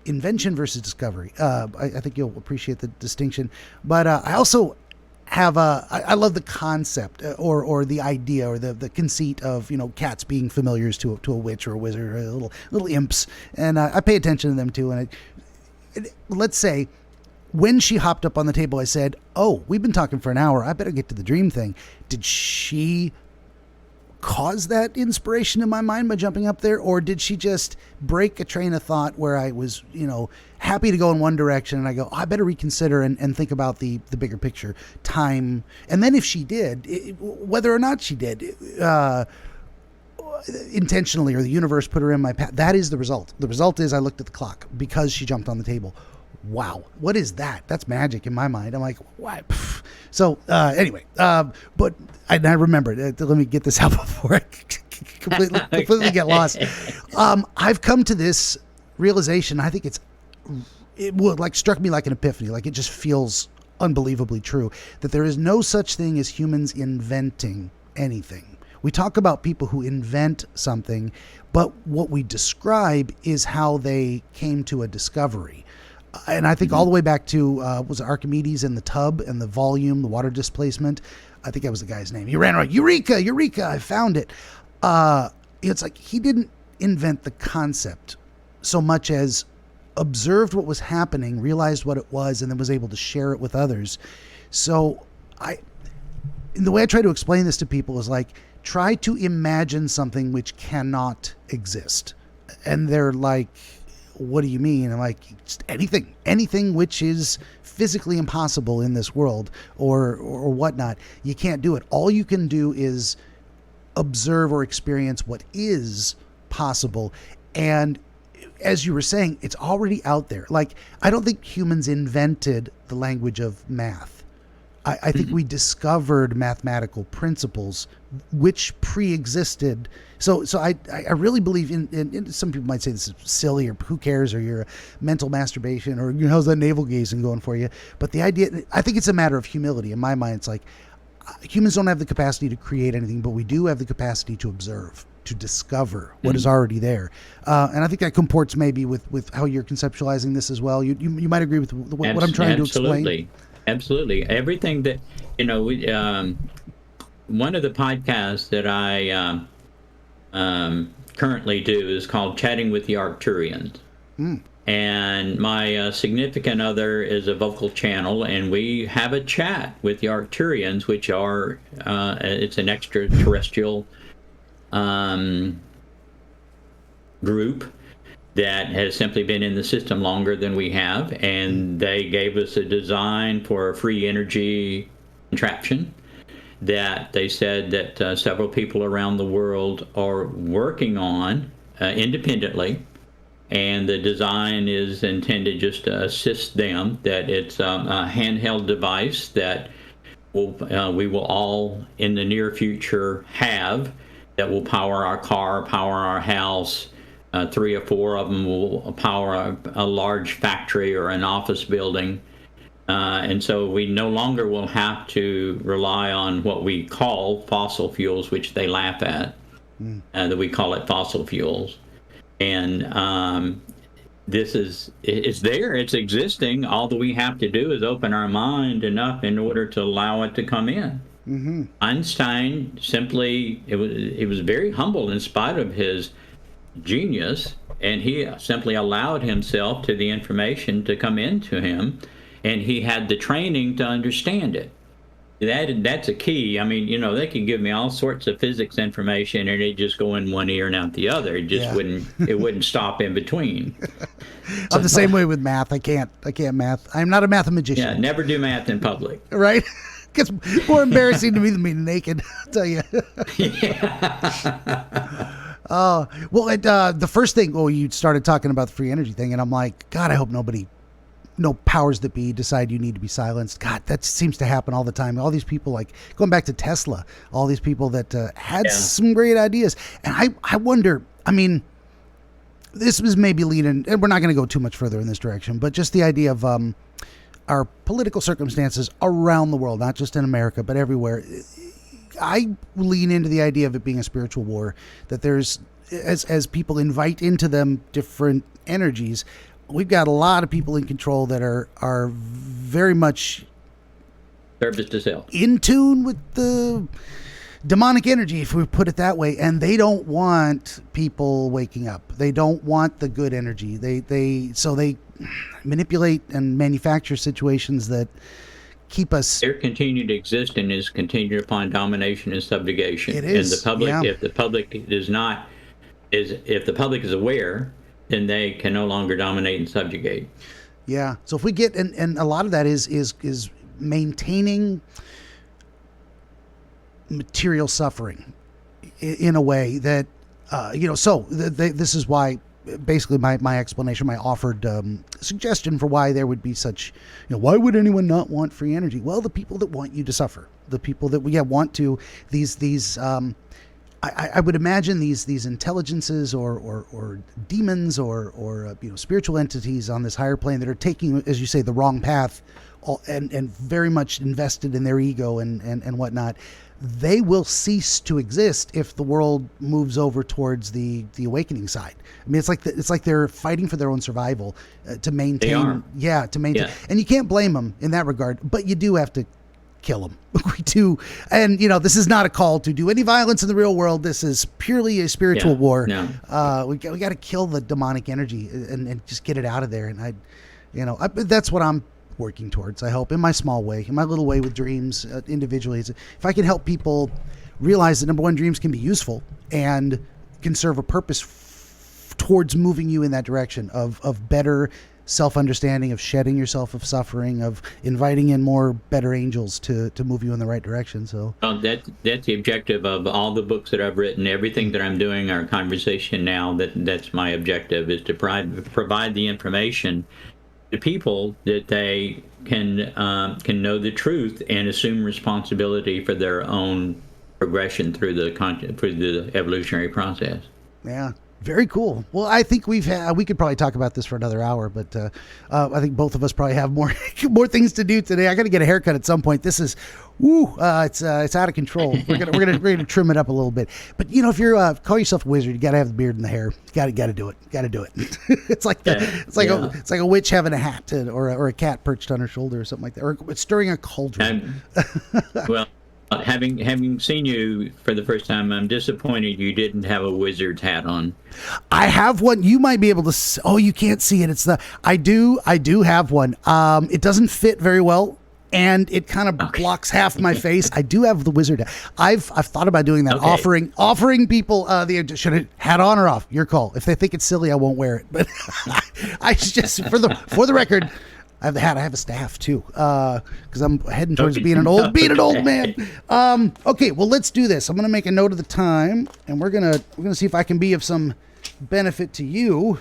Invention versus discovery. I think you'll appreciate the distinction. But I also have I love the concept or the idea or the conceit of cats being familiars to a witch or a wizard or little imps, and I pay attention to them too. And let's say when she hopped up on the table, I said, "Oh, we've been talking for an hour. I better get to the dream thing." Did she cause that inspiration in my mind by jumping up there, or did she just break a train of thought where I was happy to go in one direction and I go, I better reconsider and think about the bigger picture, time. And then if she did, whether or not she did intentionally or the universe put her in my path, that is the result. The result is I looked at the clock because she jumped on the table. Wow, what is that? That's magic in my mind. I'm like, what? So anyway, but I remembered. Let me get this out before I completely get lost. I've come to this realization. I think it would struck me like an epiphany. Like it just feels unbelievably true that there is no such thing as humans inventing anything. We talk about people who invent something, but what we describe is how they came to a discovery. And I think all the way back to, was it Archimedes and the tub and the volume, the water displacement? I think that was the guy's name. He ran around, Eureka, I found it. It's like he didn't invent the concept so much as observed what was happening, realized what it was, and then was able to share it with others. So the way I try to explain this to people is like, try to imagine something which cannot exist. And they're like, what do you mean? I'm like, just anything which is physically impossible in this world or whatnot. You can't do it. All you can do is observe or experience what is possible. And as you were saying, it's already out there. Like, I don't think humans invented the language of math. I think we discovered mathematical principles which pre-existed. So I really believe in some people might say this is silly or who cares or you're a mental masturbation or how's that navel gazing going for you. But the idea, I think it's a matter of humility. In my mind, it's like humans don't have the capacity to create anything, but we do have the capacity to observe, to discover what is already there. And I think that comports maybe with how you're conceptualizing this as well. You might agree with what I'm trying to explain. Absolutely. Everything that, one of the podcasts that I currently do is called Chatting with the Arcturians. And my significant other is a vocal channel, and we have a chat with the Arcturians, which are, it's an extraterrestrial group that has simply been in the system longer than we have, and they gave us a design for a free energy contraption that they said that several people around the world are working on independently, and the design is intended just to assist them, that it's a handheld device that we will all in the near future have, that will power our car, power our house. 3 or 4 of them will power a large factory or an office building. And so we no longer will have to rely on what we call fossil fuels, which they laugh at, that we call it fossil fuels. And it's there, it's existing. All that we have to do is open our mind enough in order to allow it to come in. Einstein simply, he was very humble in spite of his genius, and he simply allowed himself to the information to come into him, and he had the training to understand it. That's a key. I mean, they could give me all sorts of physics information and it'd just go in one ear and out the other. It just wouldn't stop in between. I'm the same way with math. I can't math. I'm not a mathematician. Yeah, never do math in public. Right? Gets more embarrassing to me than being naked, I'll tell you. Well, the first thing, you started talking about the free energy thing, and I'm like, God, I hope no powers that be decide you need to be silenced. God, that seems to happen all the time. All these people, like going back to Tesla, all these people that had some great ideas. And I wonder, I mean, this was maybe leading, and we're not going to go too much further in this direction, but just the idea of our political circumstances around the world, not just in America, but everywhere. I lean into the idea of it being a spiritual war, that there's, as people invite into them different energies, we've got a lot of people in control that are very much service to self, in tune with the demonic energy, if we put it that way, and they don't want people waking up. They don't want the good energy. So they manipulate and manufacture situations that keep us. Their continued existence is contingent upon domination and subjugation. It is. And the public, if the public is aware, then they can no longer dominate and subjugate. Yeah. So if we get, and a lot of that is maintaining material suffering in a way that, this is why, basically my explanation, my offered suggestion for why there would be such, why would anyone not want free energy? Well, the people that want you to suffer, the people that want to, I would imagine these intelligences or demons or spiritual entities on this higher plane that are taking, as you say, the wrong path, and very much invested in their ego and whatnot. They will cease to exist if the world moves over towards the awakening side. I mean, it's like they're fighting for their own survival to maintain. They are. Yeah, to maintain. Yeah. And you can't blame them in that regard, but you do have to kill them. We do. And, this is not a call to do any violence in the real world. This is purely a spiritual war. No. We got to kill the demonic energy and just get it out of there. And that's what I'm working towards, I hope, in my small way, in my little way with dreams, individually. If I can help people realize that, number one, dreams can be useful and can serve a purpose towards moving you in that direction of better self-understanding, of shedding yourself of suffering, of inviting in more better angels to move you in the right direction. So that's the objective of all the books that I've written, everything that I'm doing, our conversation now, that's my objective, is to provide the information to people that they can know the truth and assume responsibility for their own progression through the evolutionary process. Yeah. Very cool. Well, I think we could probably talk about this for another hour, but I think both of us probably have more things to do today. I got to get a haircut at some point. This is, it's out of control. We're gonna trim it up a little bit. But if you're call yourself a wizard, you got to have the beard and the hair. Got to do it. It's like a witch having a hat or a cat perched on her shoulder or something like that, or stirring a cauldron. Well. Having seen you for the first time, I'm disappointed you didn't have a wizard's hat on. I have one. You might be able to. Oh, you can't see it. I do have one. It doesn't fit very well, and it kind of blocks half my face. I do have the wizard hat. I've thought about doing that, offering people should it hat on or off. Your call. If they think it's silly, I won't wear it. But I just for the record. I have the hat. I have a staff too, because I'm heading towards being an old man. Okay, well, let's do this. I'm gonna make a note of the time, and we're gonna see if I can be of some benefit to you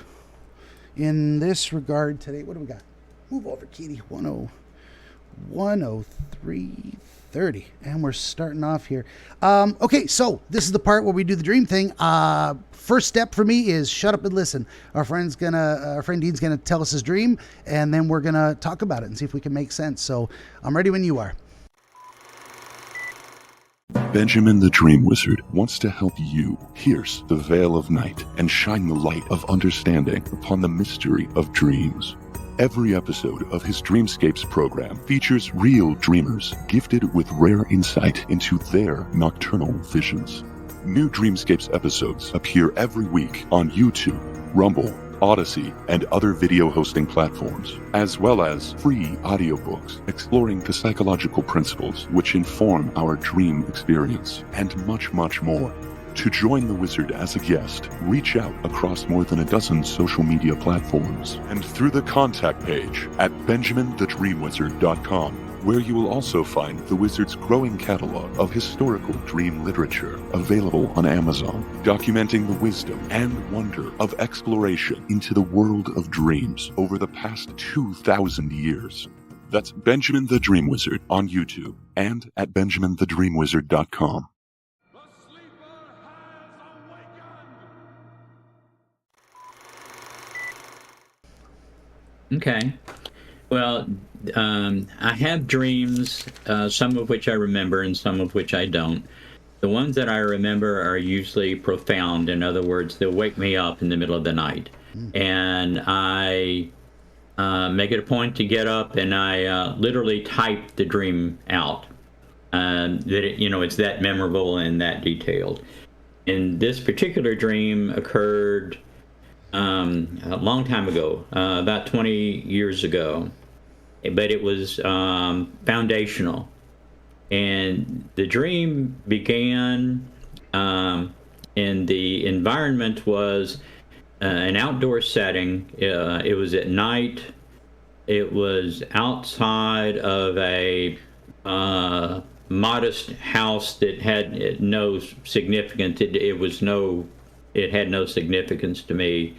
in this regard today. What do we got? Move over, Kitty. 103:30, and we're starting off here. Okay, so this is the part where we do the dream thing. First step for me is shut up and listen. Our friend Dean's gonna tell us his dream, and then we're gonna talk about it and see if we can make sense. So I'm ready when you are. Benjamin the Dream Wizard wants to help you pierce the veil of night and shine the light of understanding upon the mystery of dreams. Every episode of his Dreamscapes program features real dreamers gifted with rare insight into their nocturnal visions. New Dreamscapes episodes appear every week on YouTube, Rumble, Odyssey, and other video hosting platforms, as well as free audiobooks exploring the psychological principles which inform our dream experience, and much, much more. To join the wizard as a guest, reach out across more than a dozen social media platforms and through the contact page at benjaminthedreamwizard.com. where you will also find the Wizard's growing catalog of historical dream literature available on Amazon, documenting the wisdom and wonder of exploration into the world of dreams over the past 2,000 years. That's Benjamin the Dream Wizard on YouTube and at benjaminthedreamwizard.com. Okay. Well, I have dreams, some of which I remember and some of which I don't. The ones that I remember are usually profound. In other words, they'll wake me up in the middle of the night. And I make it a point to get up and I literally type the dream out. That it's that memorable and that detailed. And this particular dream occurred a long time ago, about 20 years ago, but it was foundational. And the dream began, and the environment was an outdoor setting. It was at night. It was outside of a modest house that had no significance. It had no significance to me,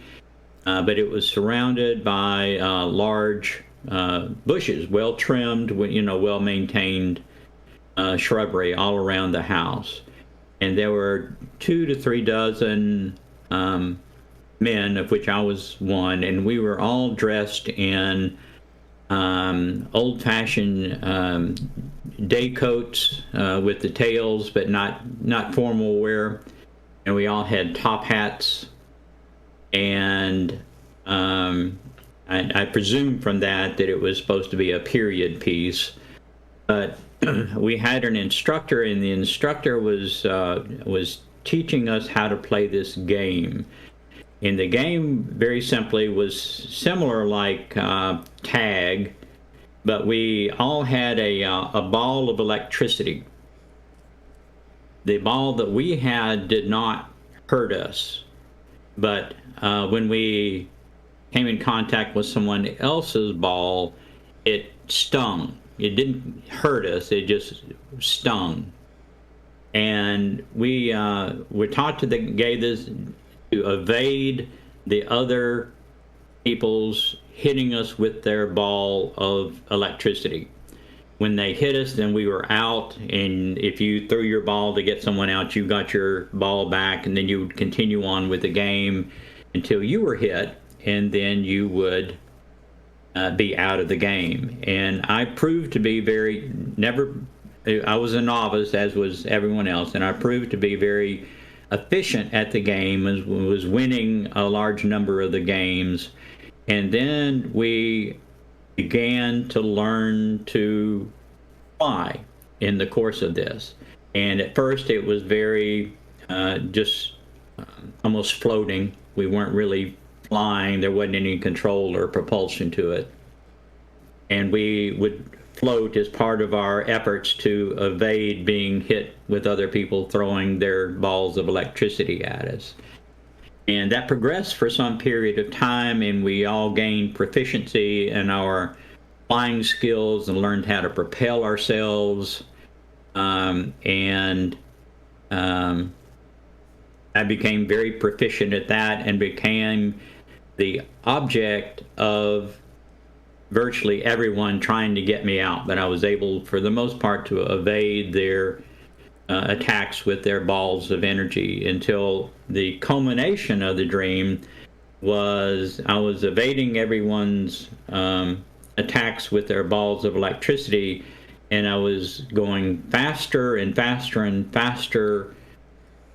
but it was surrounded by large bushes, well trimmed, well maintained shrubbery all around the house, and there were 2 to 3 dozen men, of which I was one, and we were all dressed in old-fashioned day coats with the tails, but not formal wear. And we all had top hats, and I presume from that it was supposed to be a period piece. But we had an instructor, and the instructor was teaching us how to play this game. And the game, very simply, was similar like tag, but we all had a ball of electricity. The ball that we had did not hurt us, but when we came in contact with someone else's ball, it stung. It didn't hurt us, it just stung. And we were taught to evade the other people's hitting us with their ball of electricity. When they hit us, then we were out, and if you threw your ball to get someone out, you got your ball back, and then you would continue on with the game until you were hit, and then you would be out of the game. And I proved to be I was a novice, as was everyone else, and I proved to be very efficient at the game, was winning a large number of the games. And then we began to learn to fly in the course of this. And at first it was very almost floating. We weren't really flying. There wasn't any control or propulsion to it. And we would float as part of our efforts to evade being hit with other people throwing their balls of electricity at us. And that progressed for some period of time, and we all gained proficiency in our flying skills and learned how to propel ourselves. I became very proficient at that and became the object of virtually everyone trying to get me out. But I was able, for the most part, to evade their attacks with their balls of energy, until the culmination of the dream was I was evading everyone's attacks with their balls of electricity, and I was going faster and faster and faster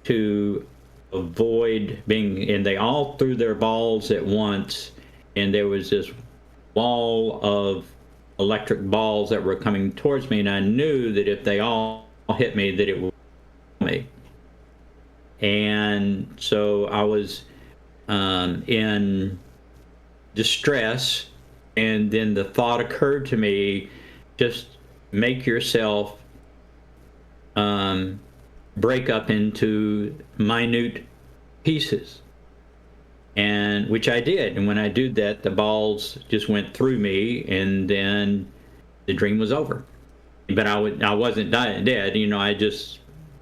to avoid being, and they all threw their balls at once, and there was this wall of electric balls that were coming towards me, and I knew that if they all hit me, that it would kill me. And so I was in distress, and then the thought occurred to me, just make yourself break up into minute pieces, and which I did. And when I did that, the balls just went through me, and then the dream was over. but I wasn't dead. I just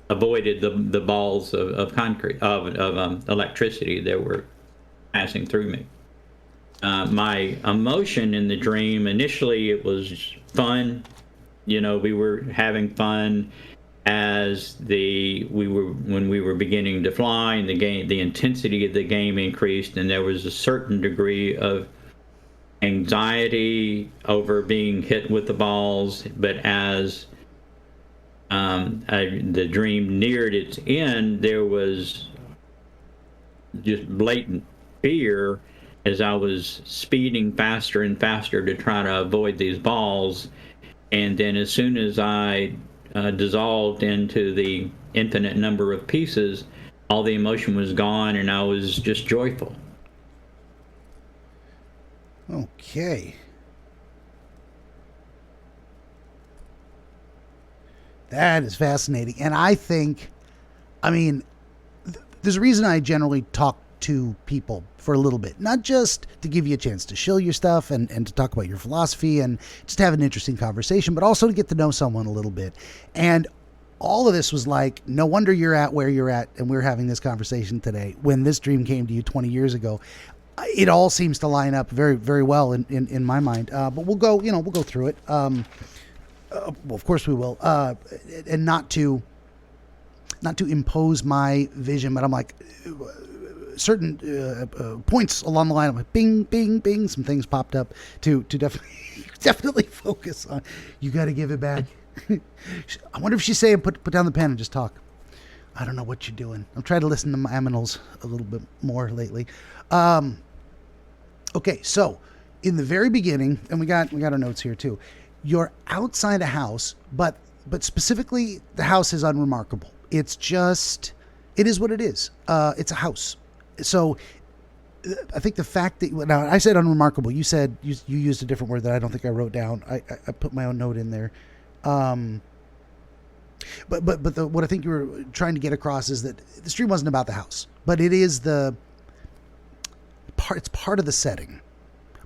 avoided the balls of concrete of electricity that were passing through me. My emotion in the dream, initially it was fun. We were having fun when we were beginning to fly, and the intensity of the game increased, and there was a certain degree of anxiety over being hit with the balls. But as the dream neared its end, there was just blatant fear as I was speeding faster and faster to try to avoid these balls. And then as soon as I dissolved into the infinite number of pieces, all the emotion was gone, and I was just joyful. Okay. That is fascinating. And there's a reason I generally talk to people for a little bit, not just to give you a chance to show your stuff and to talk about your philosophy and just have an interesting conversation, but also to get to know someone a little bit. And all of this was like, no wonder you're at where you're at, and we're having this conversation today. When this dream came to you 20 years ago, it all seems to line up very, very well in my mind. But we'll go through it. Well, of course we will. And not to impose my vision, but I'm like, certain points along the line, I'm like, bing, bing, bing. Some things popped up to definitely focus on. You got to give it back. I wonder if she's saying put down the pen and just talk. I don't know what you're doing. I'm trying to listen to my aminals a little bit more lately. Okay, so in the very beginning, and we got our notes here too. You're outside a house, but specifically the house is unremarkable. It is what it is. It's a house. So I think the fact that now I said unremarkable, you said you used a different word that I don't think I wrote down. I put my own note in there. But what I think you were trying to get across is that the stream wasn't about the house, but it is it's part of the setting,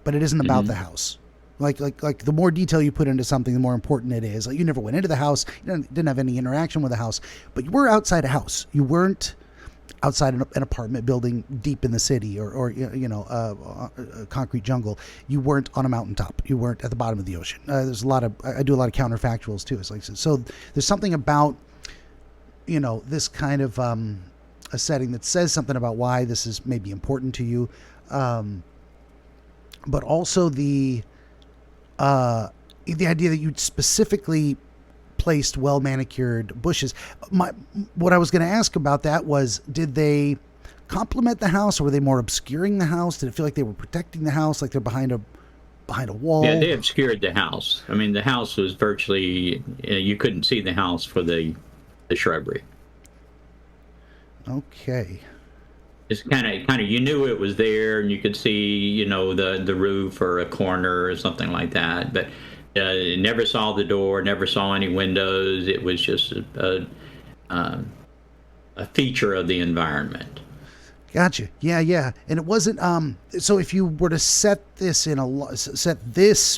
but it isn't about the house. Like the more detail you put into something, the more important it is. Like, you never went into the house, you didn't have any interaction with the house, but you were outside a house. You weren't outside an apartment building deep in the city or a concrete jungle. You weren't on a mountaintop. You weren't at the bottom of the ocean. I do a lot of counterfactuals too. It's like, so there's something about, this kind of a setting that says something about why this is maybe important to you. But also the idea that you'd specifically placed well manicured bushes. What I was going to ask about that was, did they complement the house, or were they more obscuring the house? Did it feel like they were protecting the house, like they're behind a wall? Yeah, they obscured the house. I mean, the house was virtually, you couldn't see the house for the shrubbery. Okay. It's kind of you knew it was there, and you could see the roof or a corner or something like that, but never saw the door, never saw any windows. It was just a feature of the environment. Gotcha. Yeah. And it wasn't. So if you were to set this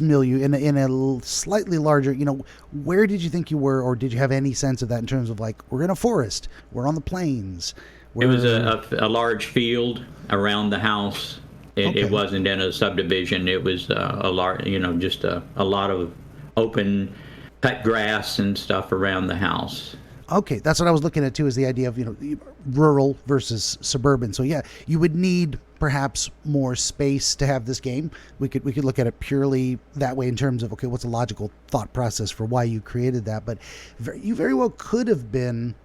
milieu in a slightly larger, where did you think you were, or did you have any sense of that in terms of, like, we're in a forest, we're on the plains? It was a large field around the house. It wasn't in a subdivision. It was a large, just a lot of open cut grass and stuff around the house. Okay, that's what I was looking at too, is the idea of rural versus suburban. So yeah, you would need perhaps more space to have this game. We could look at it purely that way in terms of, okay, what's a logical thought process for why you created that? But you very well could have been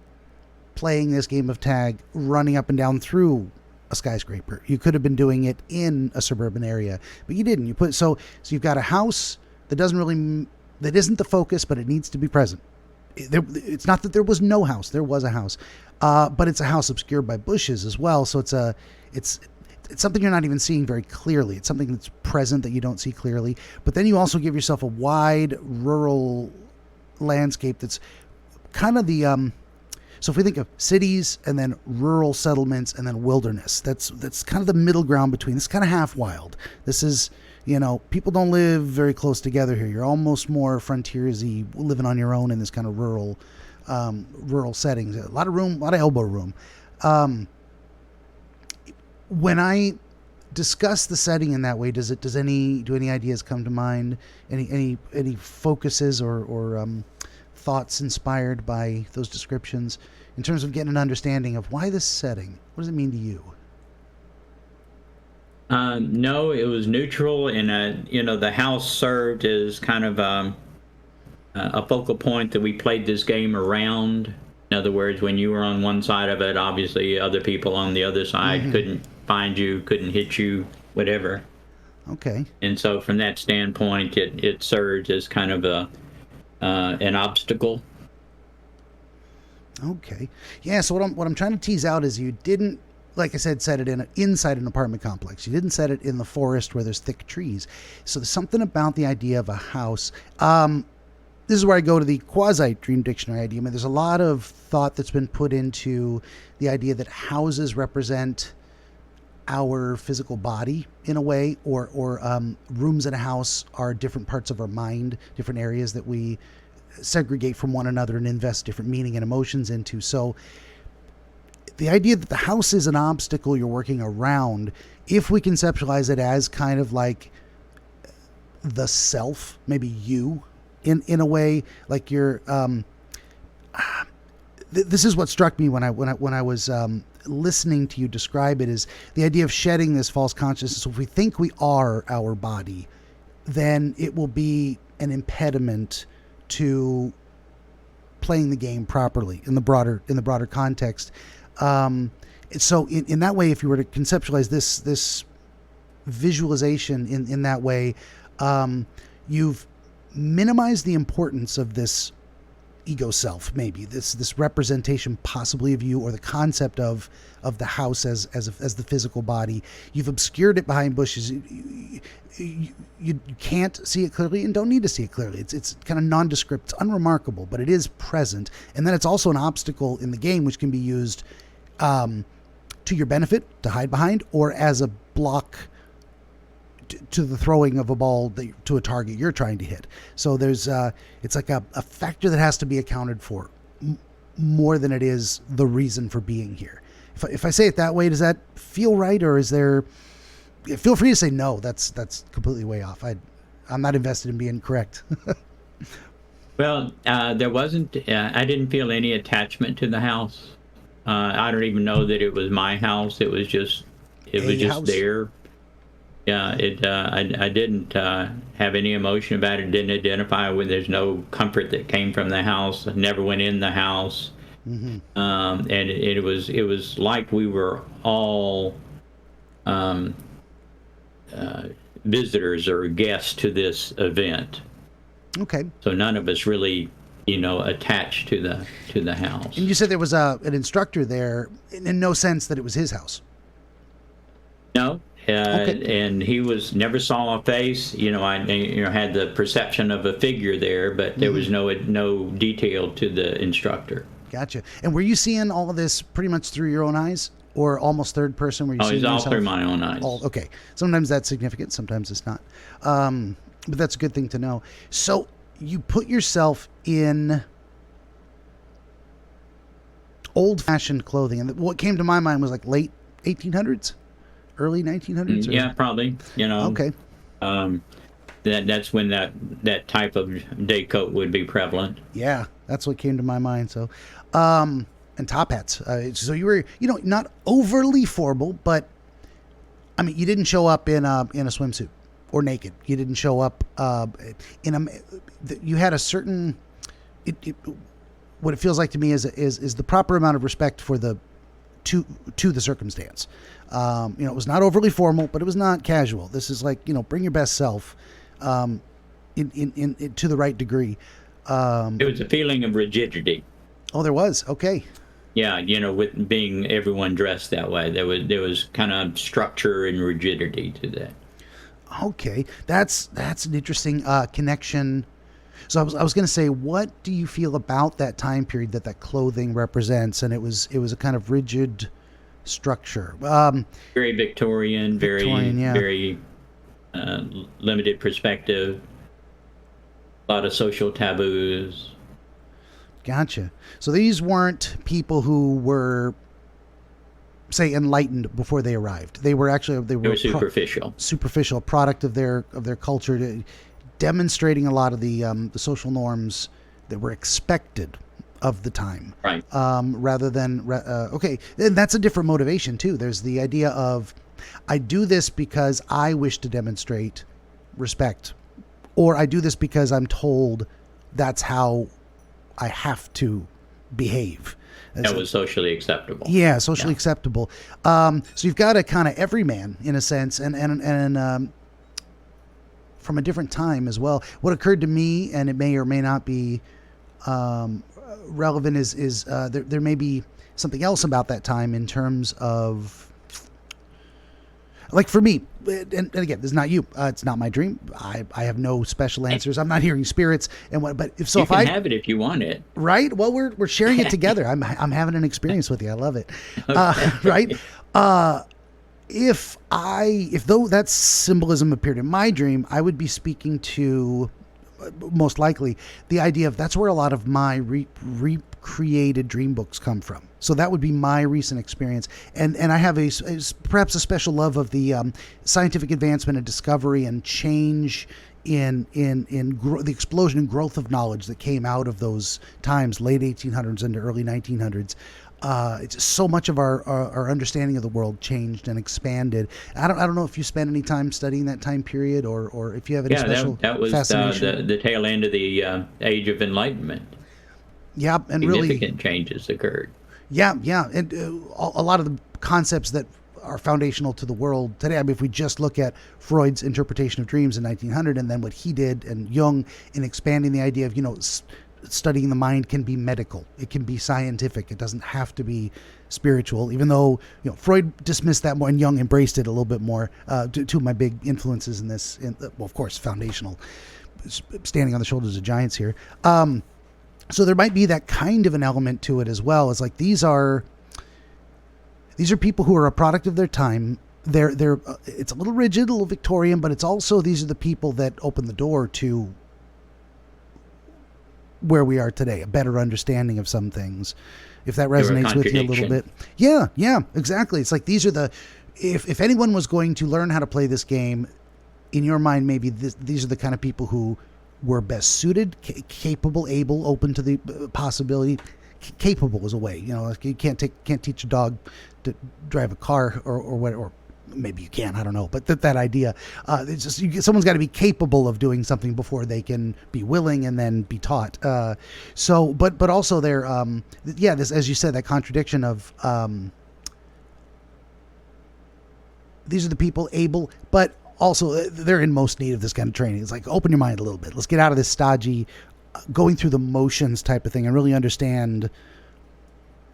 playing this game of tag running up and down through a skyscraper. You could have been doing it in a suburban area, but you didn't. So you've got a house that that isn't the focus, but it needs to be present. It's not that there was no house. There was a house, but it's a house obscured by bushes as well. So it's something you're not even seeing very clearly. It's something that's present that you don't see clearly. But then you also give yourself a wide rural landscape that's kind of the so if we think of cities and then rural settlements and then wilderness, that's kind of the middle ground between. This kind of half wild. This is People don't live very close together here. You're almost more frontiersy, living on your own in this kind of rural settings. A lot of room, a lot of elbow room. When I discuss the setting in that way, do any ideas come to mind? Any focuses or thoughts inspired by those descriptions in terms of getting an understanding of why this setting? What does it mean to you? No, it was neutral, and the house served as kind of a focal point that we played this game around. In other words, when you were on one side of it, obviously other people on the other side couldn't find you, couldn't hit you, whatever. Okay. And so from that standpoint, it served as kind of an obstacle. Okay. Yeah, so what I'm trying to tease out is you didn't, like I said, set it inside an apartment complex. You didn't set it in the forest where there's thick trees. So there's something about the idea of a house. This is where I go to the quasi-dream dictionary idea. I mean, there's a lot of thought that's been put into the idea that houses represent our physical body in a way, or rooms in a house are different parts of our mind, different areas that we segregate from one another and invest different meaning and emotions into. So the idea that the house is an obstacle you're working around, if we conceptualize it as kind of like the self, maybe you, in a way, like you're. This is what struck me when I was listening to you describe it, is the idea of shedding this false consciousness. So if we think we are our body, then it will be an impediment to playing the game properly in the broader context. So in that way, if you were to conceptualize this visualization in that way, you've minimized the importance of this ego self, maybe this representation possibly of you, or the concept of the house as the physical body. You've obscured it behind bushes. You can't see it clearly and don't need to see it clearly. It's kind of nondescript, it's unremarkable, but it is present. And then it's also an obstacle in the game, which can be used to your benefit, to hide behind, or as a block to the throwing of a ball to a target you're trying to hit. So there's it's like a factor that has to be accounted for more than it is the reason for being here. If I say it that way, does that feel right, or is there? Feel free to say no. That's completely way off. I'm not invested in being correct. Well, there wasn't. I didn't feel any attachment to the house. I don't even know that it was my house. It was just house. there. Yeah, I didn't have any emotion about it. Didn't identify with. There's no comfort that came from the house. I never went in the house, and it was like we were all visitors or guests to this event. Okay. So none of us really, attached to the house. And you said there was an instructor there, in no sense that it was his house. No. And he never saw a face. I had the perception of a figure there, but there was no detail to the instructor. Gotcha. And were you seeing all of this pretty much through your own eyes, or almost third person? Were you seeing it's all yourself? through my own eyes. Okay. Sometimes that's significant, sometimes it's not. But that's a good thing to know. So you put yourself in old-fashioned clothing, and what came to my mind was like late 1800s. Early 1900s? Yeah, probably. Okay. That's when that type of day coat would be prevalent. Yeah, that's what came to my mind. So, and top hats. So you were, not overly formal, but I mean, you didn't show up in a swimsuit or naked. You didn't show up you had a certain. What it feels like to me is the proper amount of respect for to the circumstance. It was not overly formal, but it was not casual. This is like, bring your best self, in to the right degree. It was a feeling of rigidity. Oh, there was. Okay. Yeah. With being everyone dressed that way, there was kind of structure and rigidity to that. Okay. That's an interesting, connection. So I was going to say, what do you feel about that time period that clothing represents? And it was a kind of rigid structure. Very Victorian, yeah. very limited perspective, a lot of social taboos. Gotcha. So these weren't people who were, say, enlightened before they arrived. They were actually They were superficial. Superficial product of their culture, demonstrating a lot of the social norms that were expected of the time. Right. Rather than okay, and that's a different motivation too. There's the idea of, I do this because I wish to demonstrate respect, or I do this because I'm told that's how I have to behave. That was socially acceptable. Yeah, socially acceptable. So you've got a kind of everyman in a sense, and from a different time as well. What occurred to me, and it may or may not be relevant, is there may be something else about that time in terms of, like for me, and again, this is not you. It's not my dream. I have no special answers. I'm not hearing spirits and what. But if you can have it if you want it, right? Well, we're sharing it together. I'm having an experience with you. I love it. Right? If though that symbolism appeared in my dream, I would be speaking to, most likely, the idea of that's where a lot of my recreated dream books come from. So that would be my recent experience, and I have perhaps a special love of the scientific advancement and discovery and change in the explosion and growth of knowledge that came out of those times, late 1800s into early 1900s. It's so much of our understanding of the world changed and expanded. I don't know if you spent any time studying that time period, or if you have any special that was fascination. The tail end of the Age of Enlightenment. Yeah, and significant changes occurred. Yeah, and a lot of the concepts that are foundational to the world today. I mean, if we just look at Freud's interpretation of dreams in 1900, and then what he did, and Jung in expanding the idea of, studying the mind can be medical, it can be scientific, it doesn't have to be spiritual. Even though Freud dismissed that more, and Jung embraced it a little bit more. Two of my big influences in this, well, of course, foundational, standing on the shoulders of giants here. So there might be that kind of an element to it as well. It's like these are people who are a product of their time. They're it's a little rigid, a little Victorian, but it's also, these are the people that open the door to where we are today, a better understanding of some things. If that resonates with you a little bit. Yeah, exactly. It's like these are if anyone was going to learn how to play this game, in your mind, maybe these are the kind of people who were best suited, capable, able, open to the possibility. Capable is a way, you can't teach a dog to drive a car or what, or maybe you can, I don't know, but that idea, it's just, someone's got to be capable of doing something before they can be willing and then be taught. So, but also there, this, as you said, that contradiction of, these are the people able, but also they're in most need of this kind of training. It's like, open your mind a little bit. Let's get out of this stodgy, going through the motions type of thing, and really understand,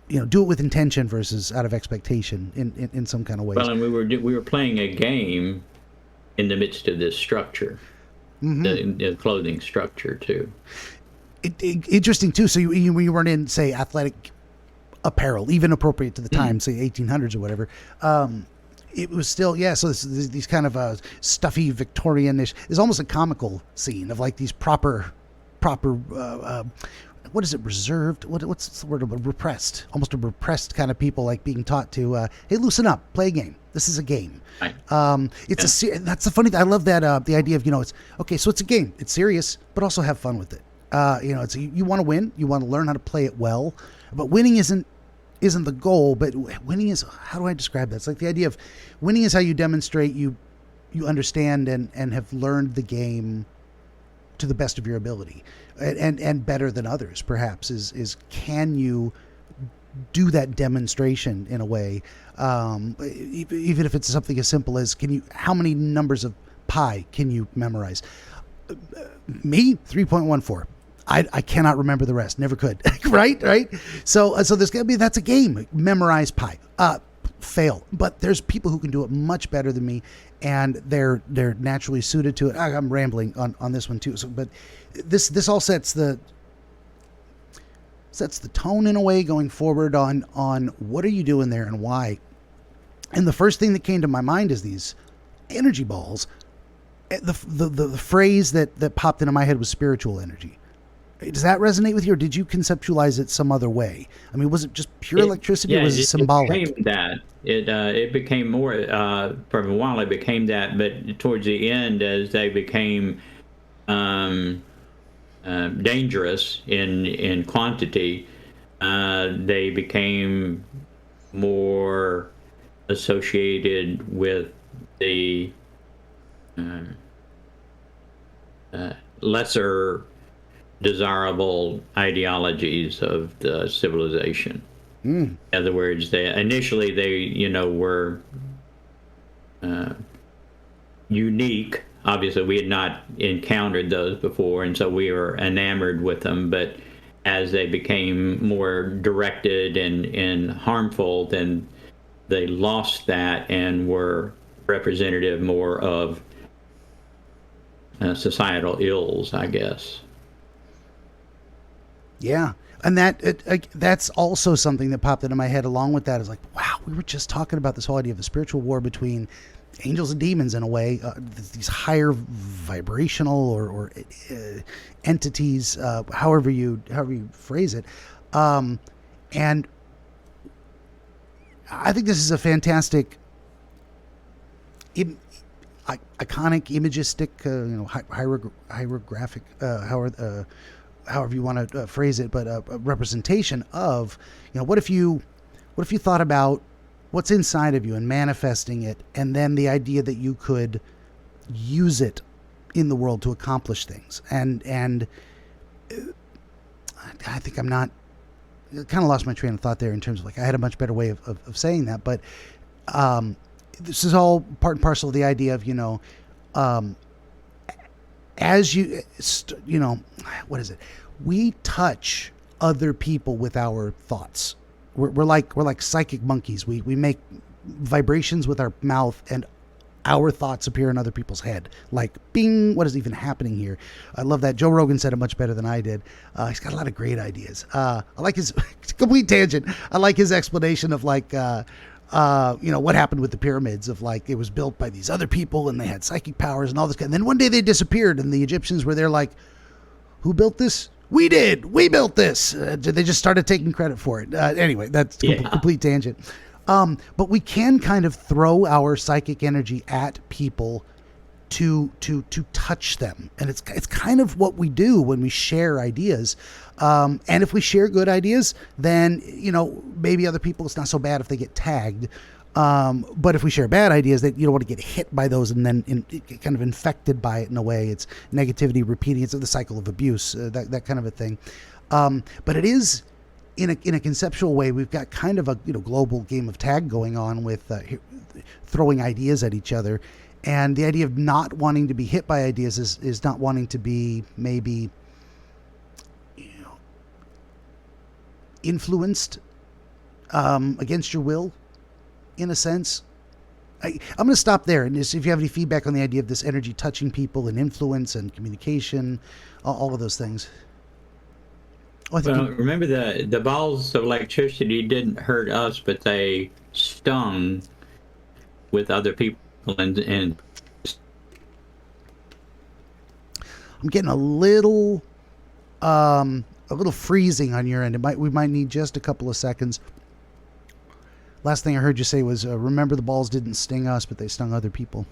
do it with intention versus out of expectation in some kind of ways. Well, and we were playing a game in the midst of this structure, the clothing structure too. Interesting too. So you weren't in, say, athletic apparel, even appropriate to the time, say 1800s or whatever. It was still, so these kind of stuffy Victorian-ish. There's almost a comical scene of like these proper. What is it? Reserved? What's the word? Repressed? Almost a repressed kind of people, like being taught to, hey, loosen up, play a game. This is a game. Right. That's the funny thing. I love that the idea of it's okay. So it's a game. It's serious, but also have fun with it. It's you want to win. You want to learn how to play it well, but winning isn't the goal. But winning is, how do I describe that? It's like the idea of winning is how you demonstrate you understand and have learned the game to the best of your ability, and better than others, perhaps, is can you do that demonstration in a way, even if it's something as simple as, how many numbers of pi can you memorize? Me, 3.14. I cannot remember the rest. Never could. right. So there's gonna be, that's a game. Memorize pi. Fail. But there's people who can do it much better than me, and they're naturally suited to it. I'm rambling on this one too. So, but this all sets the tone in a way going forward on what are you doing there and why. And the first thing that came to my mind is these energy balls the phrase that popped into my head was spiritual energy. Does that resonate with you, or did you conceptualize it some other way? I mean, was it just pure electricity, or was it symbolic? It became that. It became more, for a while it became that, but towards the end, as they became dangerous in quantity, they became more associated with the lesser desirable ideologies of the civilization. In other words, initially they were unique. Obviously, we had not encountered those before, and so we were enamored with them. But as they became more directed and harmful, then they lost that and were representative more of societal ills, I guess. Yeah. And that's also something that popped into my head along with that is like, wow, we were just talking about this whole idea of a spiritual war between angels and demons in a way, these higher vibrational or entities, however you phrase it. And I think this is a fantastic, iconic, imagistic, hieroglyphic, however you want to phrase it, but a representation of, what if you thought about what's inside of you and manifesting it, and then the idea that you could use it in the world to accomplish things. And I think I'm not, kind of lost my train of thought there in terms of like, I had a much better way of saying that, but this is all part and parcel of the idea of, as you, what is it? We touch other people with our thoughts. We're like psychic monkeys. We make vibrations with our mouth, and our thoughts appear in other people's head. Like, bing, what is even happening here? I love that. Joe Rogan said it much better than I did. He's got a lot of great ideas. I like his complete tangent. I like his explanation of like, what happened with the pyramids, of like, it was built by these other people and they had psychic powers and all this. And then one day they disappeared, and the Egyptians were there like, who built this? We did. We built this. They just started taking credit for it. Anyway, that's complete tangent. But we can kind of throw our psychic energy at people to touch them, and it's kind of what we do when we share ideas. And if we share good ideas, then maybe other people, it's not so bad if they get tagged. But if we share bad ideas, that you don't want to get hit by those and then get kind of infected by it in a way. It's negativity repeating. It's the cycle of abuse, that kind of a thing. But it is in a conceptual way. We've got kind of a global game of tag going on with throwing ideas at each other, and the idea of not wanting to be hit by ideas is not wanting to be maybe influenced against your will. In a sense, I'm going to stop there and just, if you have any feedback on the idea of this energy touching people and influence and communication, all of those things. Remember the balls of electricity didn't hurt us, but they stung with other people, and I'm getting a little freezing on your end. We might need just a couple of seconds. Last thing I heard you say was, remember the balls didn't sting us, but they stung other people.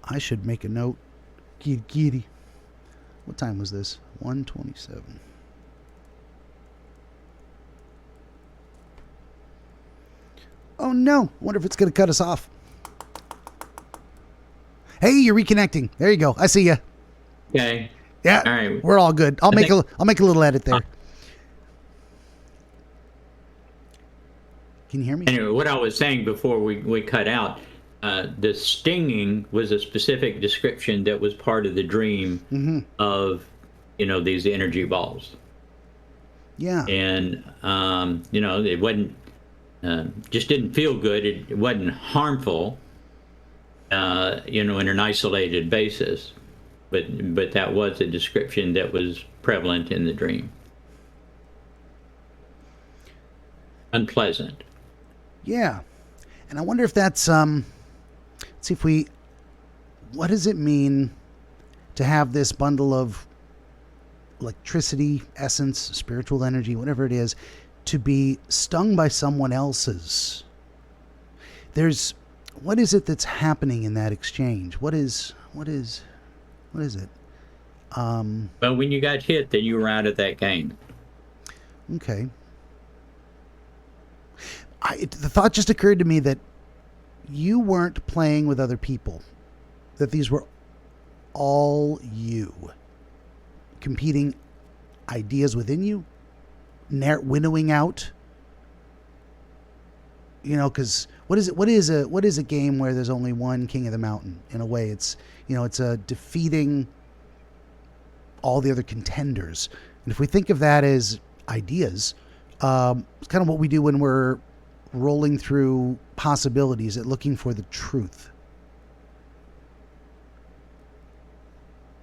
I should make a note. Kitty. What time was this? 1:27. Oh no, I wonder if it's going to cut us off. Hey, you're reconnecting. There you go. I see you. Okay. Yeah, all right. We're all good. I'll make a little edit there. Can you hear me? Anyway, what I was saying before we cut out, the stinging was a specific description that was part of the dream of these energy balls. Yeah. And it wasn't just didn't feel good. It wasn't harmful. In an isolated basis. But that was a description that was prevalent in the dream. Unpleasant. Yeah. And I wonder if that's, let's see if we, what does it mean to have this bundle of electricity, essence, spiritual energy, whatever it is, to be stung by someone else's? What is it that's happening in that exchange? What is it? But when you got hit, then you were out of that game. Okay. The thought just occurred to me that you weren't playing with other people, that these were all you, competing ideas within you, winnowing out. Because what is a game where there's only one king of the mountain? In a way, it's a defeating all the other contenders. And if we think of that as ideas, it's kind of what we do when we're rolling through possibilities at looking for the truth.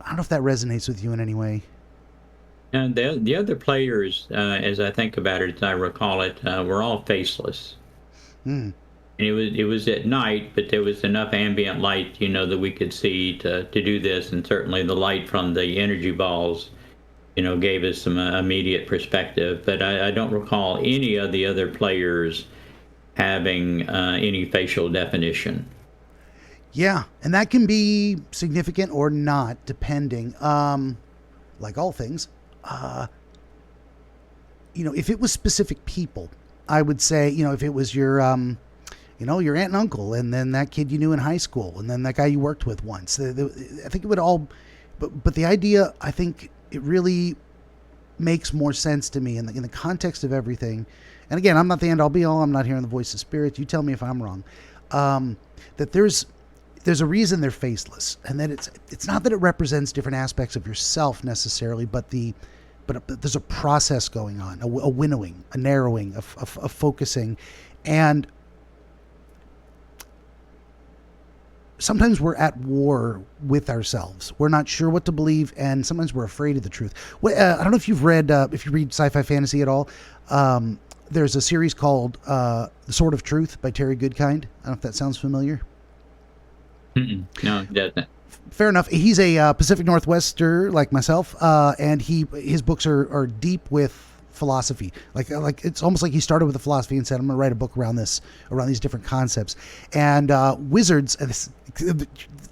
I don't know if that resonates with you in any way. And the other players, as I think about it, as I recall it, were all faceless. Mm. And it was at night, but there was enough ambient light, that we could see to do this, and certainly the light from the energy balls, gave us some immediate perspective. But I don't recall any of the other players having any facial definition. Yeah, and that can be significant or not, depending. Like all things, if it was specific people, I would say, if it was your your aunt and uncle, and then that kid you knew in high school, and then that guy you worked with once. I think it would all, but the idea, I think it really makes more sense to me in the context of everything. And again, I'm not the end all be all. I'm not hearing the voice of spirit. You tell me if I'm wrong. That there's a reason they're faceless, and that it's not that it represents different aspects of yourself necessarily, but there's a process going on, a winnowing, a narrowing, a focusing, and sometimes we're at war with ourselves. We're not sure what to believe, and sometimes we're afraid of the truth. I don't know if you read sci-fi fantasy at all. There's a series called The Sword of Truth by Terry Goodkind. I don't know if that sounds familiar. No, it doesn't. Fair enough. He's a Pacific Northwester like myself, and his books are deep with philosophy. Like it's almost like he started with a philosophy and said, "I'm going to write a book around these different concepts." And wizards, and this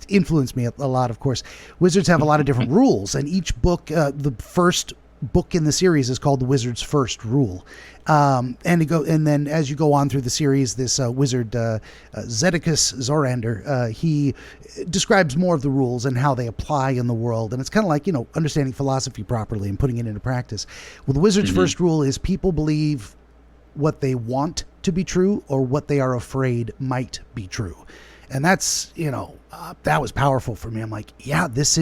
influenced me a lot, of course. Wizards have a lot of different rules, and each book, the first book in the series is called The Wizard's First Rule. And then as you go on through the series, this wizard, Zedicus Zorander, he describes more of the rules and how they apply in the world. And it's kind of like, understanding philosophy properly and putting it into practice. Well, the wizard's first rule is people believe what they want to be true or what they are afraid might be true. And that's, that was powerful for me. I'm like, yeah, that's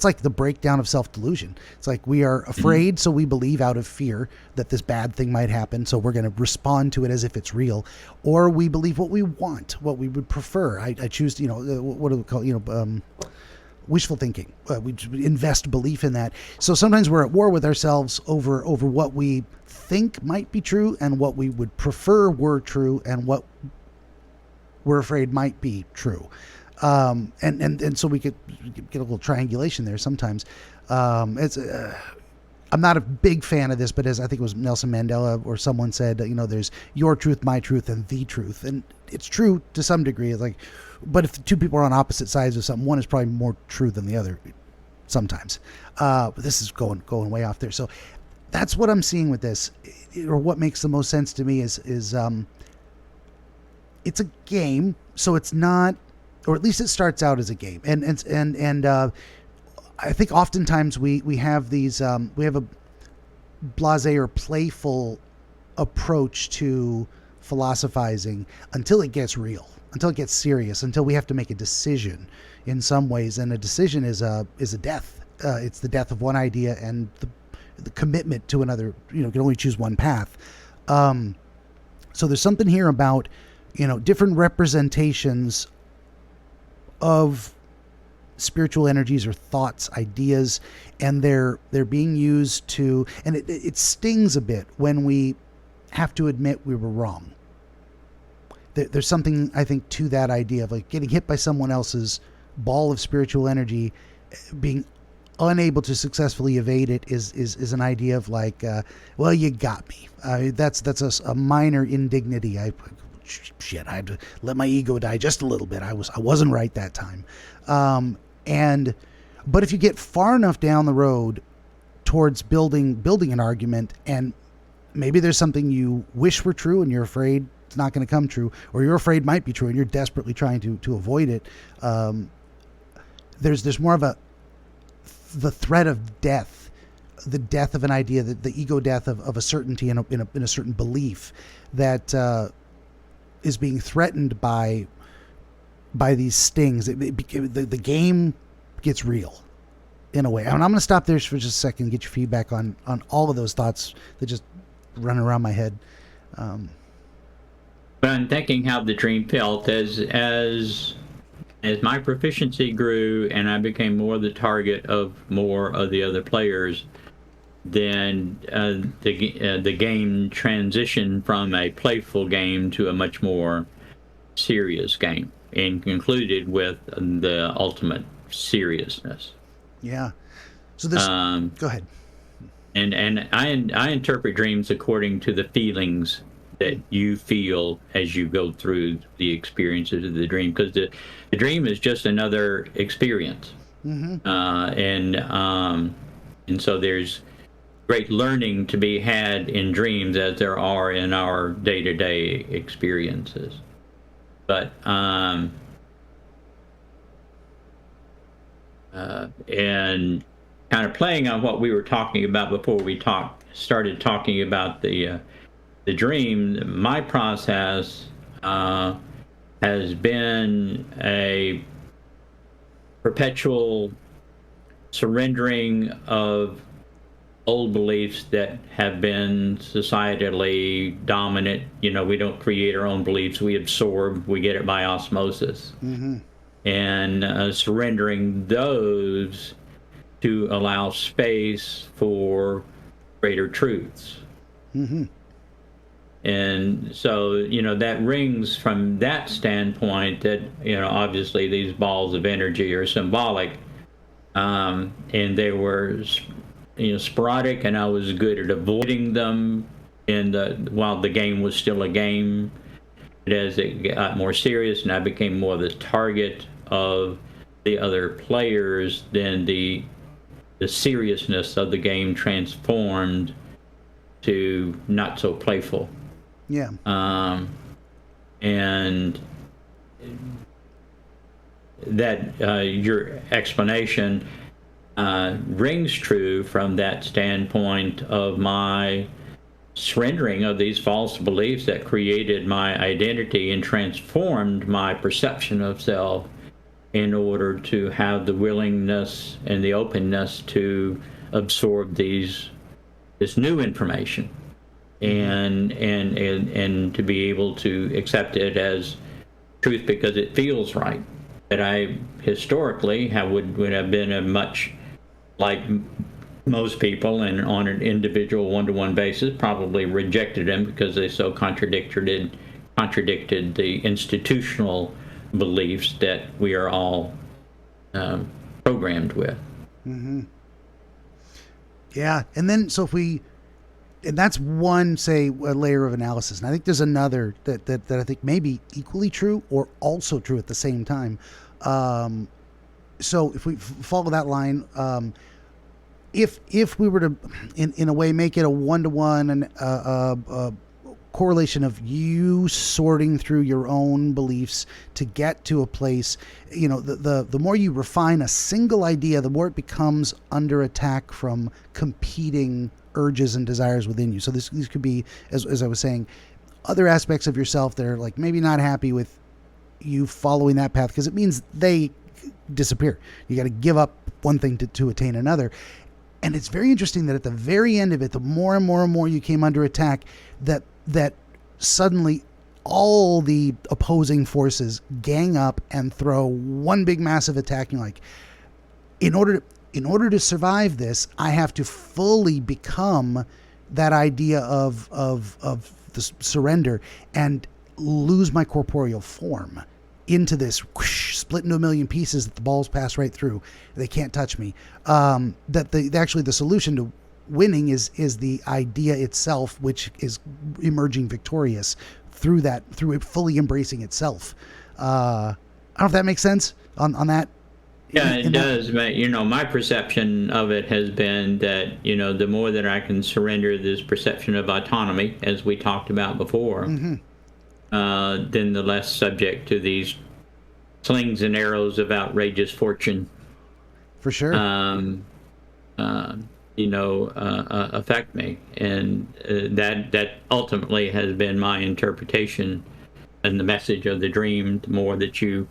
like the breakdown of self-delusion. It's like we are afraid, so we believe out of fear that this bad thing might happen, so we're going to respond to it as if it's real. Or we believe what we want, what we would prefer. I choose, what do we call, wishful thinking. We invest belief in that. So sometimes we're at war with ourselves over what we think might be true and what we would prefer were true and what we're afraid might be true. And so we could get a little triangulation there sometimes. I'm not a big fan of this, but as I think it was Nelson Mandela or someone said, there's your truth, my truth, and the truth. And it's true to some degree. It's like, but if the two people are on opposite sides of something, one is probably more true than the other sometimes. But this is going way off there. So that's what I'm seeing with this, or what makes the most sense to me is it's a game. So it's not, or at least it starts out as a game. And I think oftentimes we have these, we have a blasé or playful approach to philosophizing until it gets real, until it gets serious, until we have to make a decision in some ways. And a decision is a death. It's the death of one idea and the commitment to another. You can only choose one path. So there's something here about, different representations of spiritual energies or thoughts, ideas, and they're being used to, and it stings a bit when we have to admit we were wrong. there's something, I think, to that idea of like getting hit by someone else's ball of spiritual energy, being unable to successfully evade it is an idea of like, well, you got me. That's a minor indignity. I had to let my ego die just a little bit. I wasn't right that time. But if you get far enough down the road towards building an argument, and maybe there's something you wish were true and you're afraid it's not going to come true, or you're afraid might be true and you're desperately trying to avoid it, there's more of the threat of death, the death of an idea, the ego death of a certainty in a certain belief that is being threatened by these stings. The game gets real in a way. And I'm going to stop there for just a second and get your feedback on all of those thoughts that just run around my head. But I'm thinking how the dream felt as my proficiency grew and I became more the target of more of the other players. Then the game transitioned from a playful game to a much more serious game, and concluded with the ultimate seriousness. Yeah. So this. Go ahead. And I interpret dreams according to the feelings that you feel as you go through the experiences of the dream, because the dream is just another experience. Mm-hmm. And so there's great learning to be had in dreams as there are in our day-to-day experiences. But and kind of playing on what we were talking about before we started talking about the dream, my process has been a perpetual surrendering of old beliefs that have been societally dominant. You know, we don't create our own beliefs, we absorb, we get it by osmosis. Mm-hmm. And surrendering those to allow space for greater truths. Mm-hmm. And so, you know, that rings from that standpoint that, you know, obviously these balls of energy are symbolic, and they were, you know, sporadic, and I was good at avoiding them while the game was still a game. But as it got more serious and I became more the target of the other players, then the seriousness of the game transformed to not so playful. Yeah. And that your explanation rings true from that standpoint of my surrendering of these false beliefs that created my identity and transformed my perception of self in order to have the willingness and the openness to absorb this new information, and to be able to accept it as truth because it feels right. That I historically would have been a much like most people, and on an individual one-to-one basis probably rejected them because they so contradicted the institutional beliefs that we are all programmed with. Mm-hmm. Yeah, and then and that's one, say, a layer of analysis, and I think there's another that I think may be equally true or also true at the same time. So if we follow that line, if we were to, in a way, make it a one-to-one and correlation of you sorting through your own beliefs to get to a place, you know, the more you refine a single idea, the more it becomes under attack from competing urges and desires within you. So these could be, as I was saying, other aspects of yourself that are like maybe not happy with you following that path because it means they disappear. You got to give up one thing to attain another. And it's very interesting that at the very end of it, the more and more and more you came under attack, that suddenly all the opposing forces gang up and throw one big massive attack. And you're like, in order to survive this, I have to fully become that idea of the surrender. And lose my corporeal form into this whoosh, split into a million pieces that the balls pass right through. They can't touch me. Actually the solution to winning is the idea itself, which is emerging victorious through it fully embracing itself. I don't know if that makes sense on that. Yeah, it does. But, my perception of it has been that, the more that I can surrender this perception of autonomy, as we talked about before, then the less subject to these slings and arrows of outrageous fortune. For sure. Affect me. And that ultimately has been my interpretation and the message of the dream. The more that you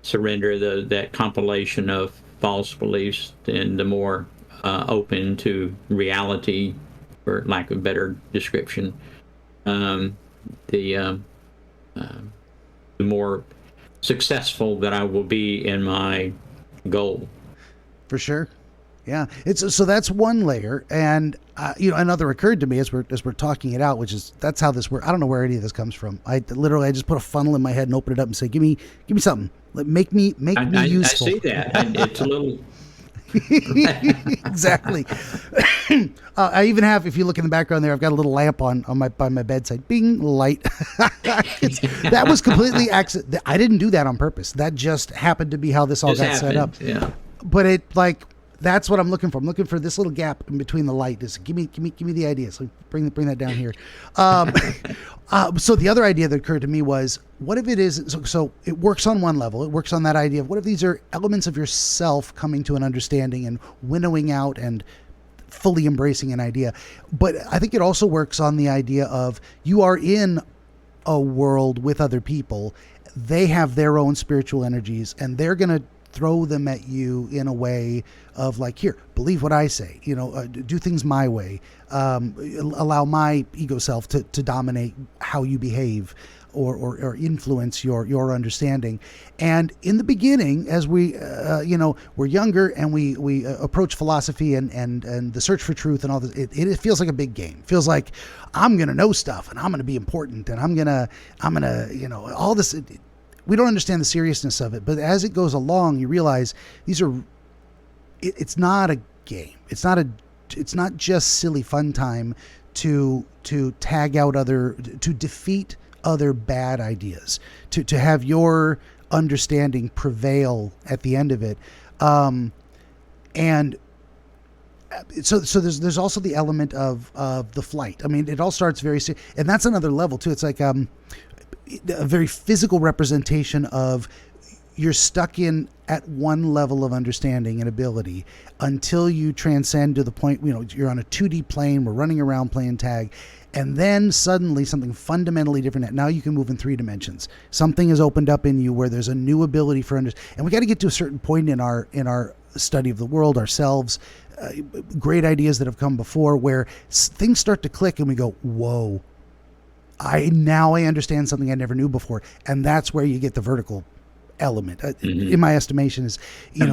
surrender that compilation of false beliefs, then the more open to reality, for lack of a better description, the more successful that I will be in my goal. For sure. Yeah. So that's one layer. And, another occurred to me as we're talking it out, which is, that's how this works. I don't know where any of this comes from. I just put a funnel in my head and open it up and say, give me something. Make me useful. I see that. It's a little. Exactly. I even have, if you look in the background there, I've got a little lamp by my bedside. Bing, light. That was completely accident. I didn't do that on purpose. That just happened to be how this all got set up. Yeah. But that's what I'm looking for. I'm looking for this little gap in between the light. Just give me the idea. So bring that down here. So the other idea that occurred to me was, what if it is, so it works on one level. It works on that idea of, what if these are elements of yourself coming to an understanding and winnowing out and fully embracing an idea. But I think it also works on the idea of, you are in a world with other people. They have their own spiritual energies, and they're going to throw them at you in a way of like, here, believe what I say, do things my way, allow my ego self to dominate how you behave or influence your understanding. And in the beginning, as we, we're younger and we approach philosophy and the search for truth and all this, it feels like a big game. It feels like I'm going to know stuff and I'm going to be important and I'm going to, all this. We don't understand the seriousness of it, but as it goes along, you realize it's not a game. It's not just silly fun time to tag out to defeat other bad ideas, to have your understanding prevail at the end of it. And so there's also the element of the flight. I mean, it all starts very serious, and that's another level too. It's like, a very physical representation of, you're stuck in at one level of understanding and ability until you transcend to the point, you're on a 2D plane, we're running around playing tag, and then suddenly something fundamentally different. Now you can move in 3 dimensions. Something has opened up in you where there's a new ability for and we got to get to a certain point in our study of the world, ourselves, great ideas that have come before, where things start to click and we go, whoa, I understand something I never knew before. And that's where you get the vertical element, in my estimation, is,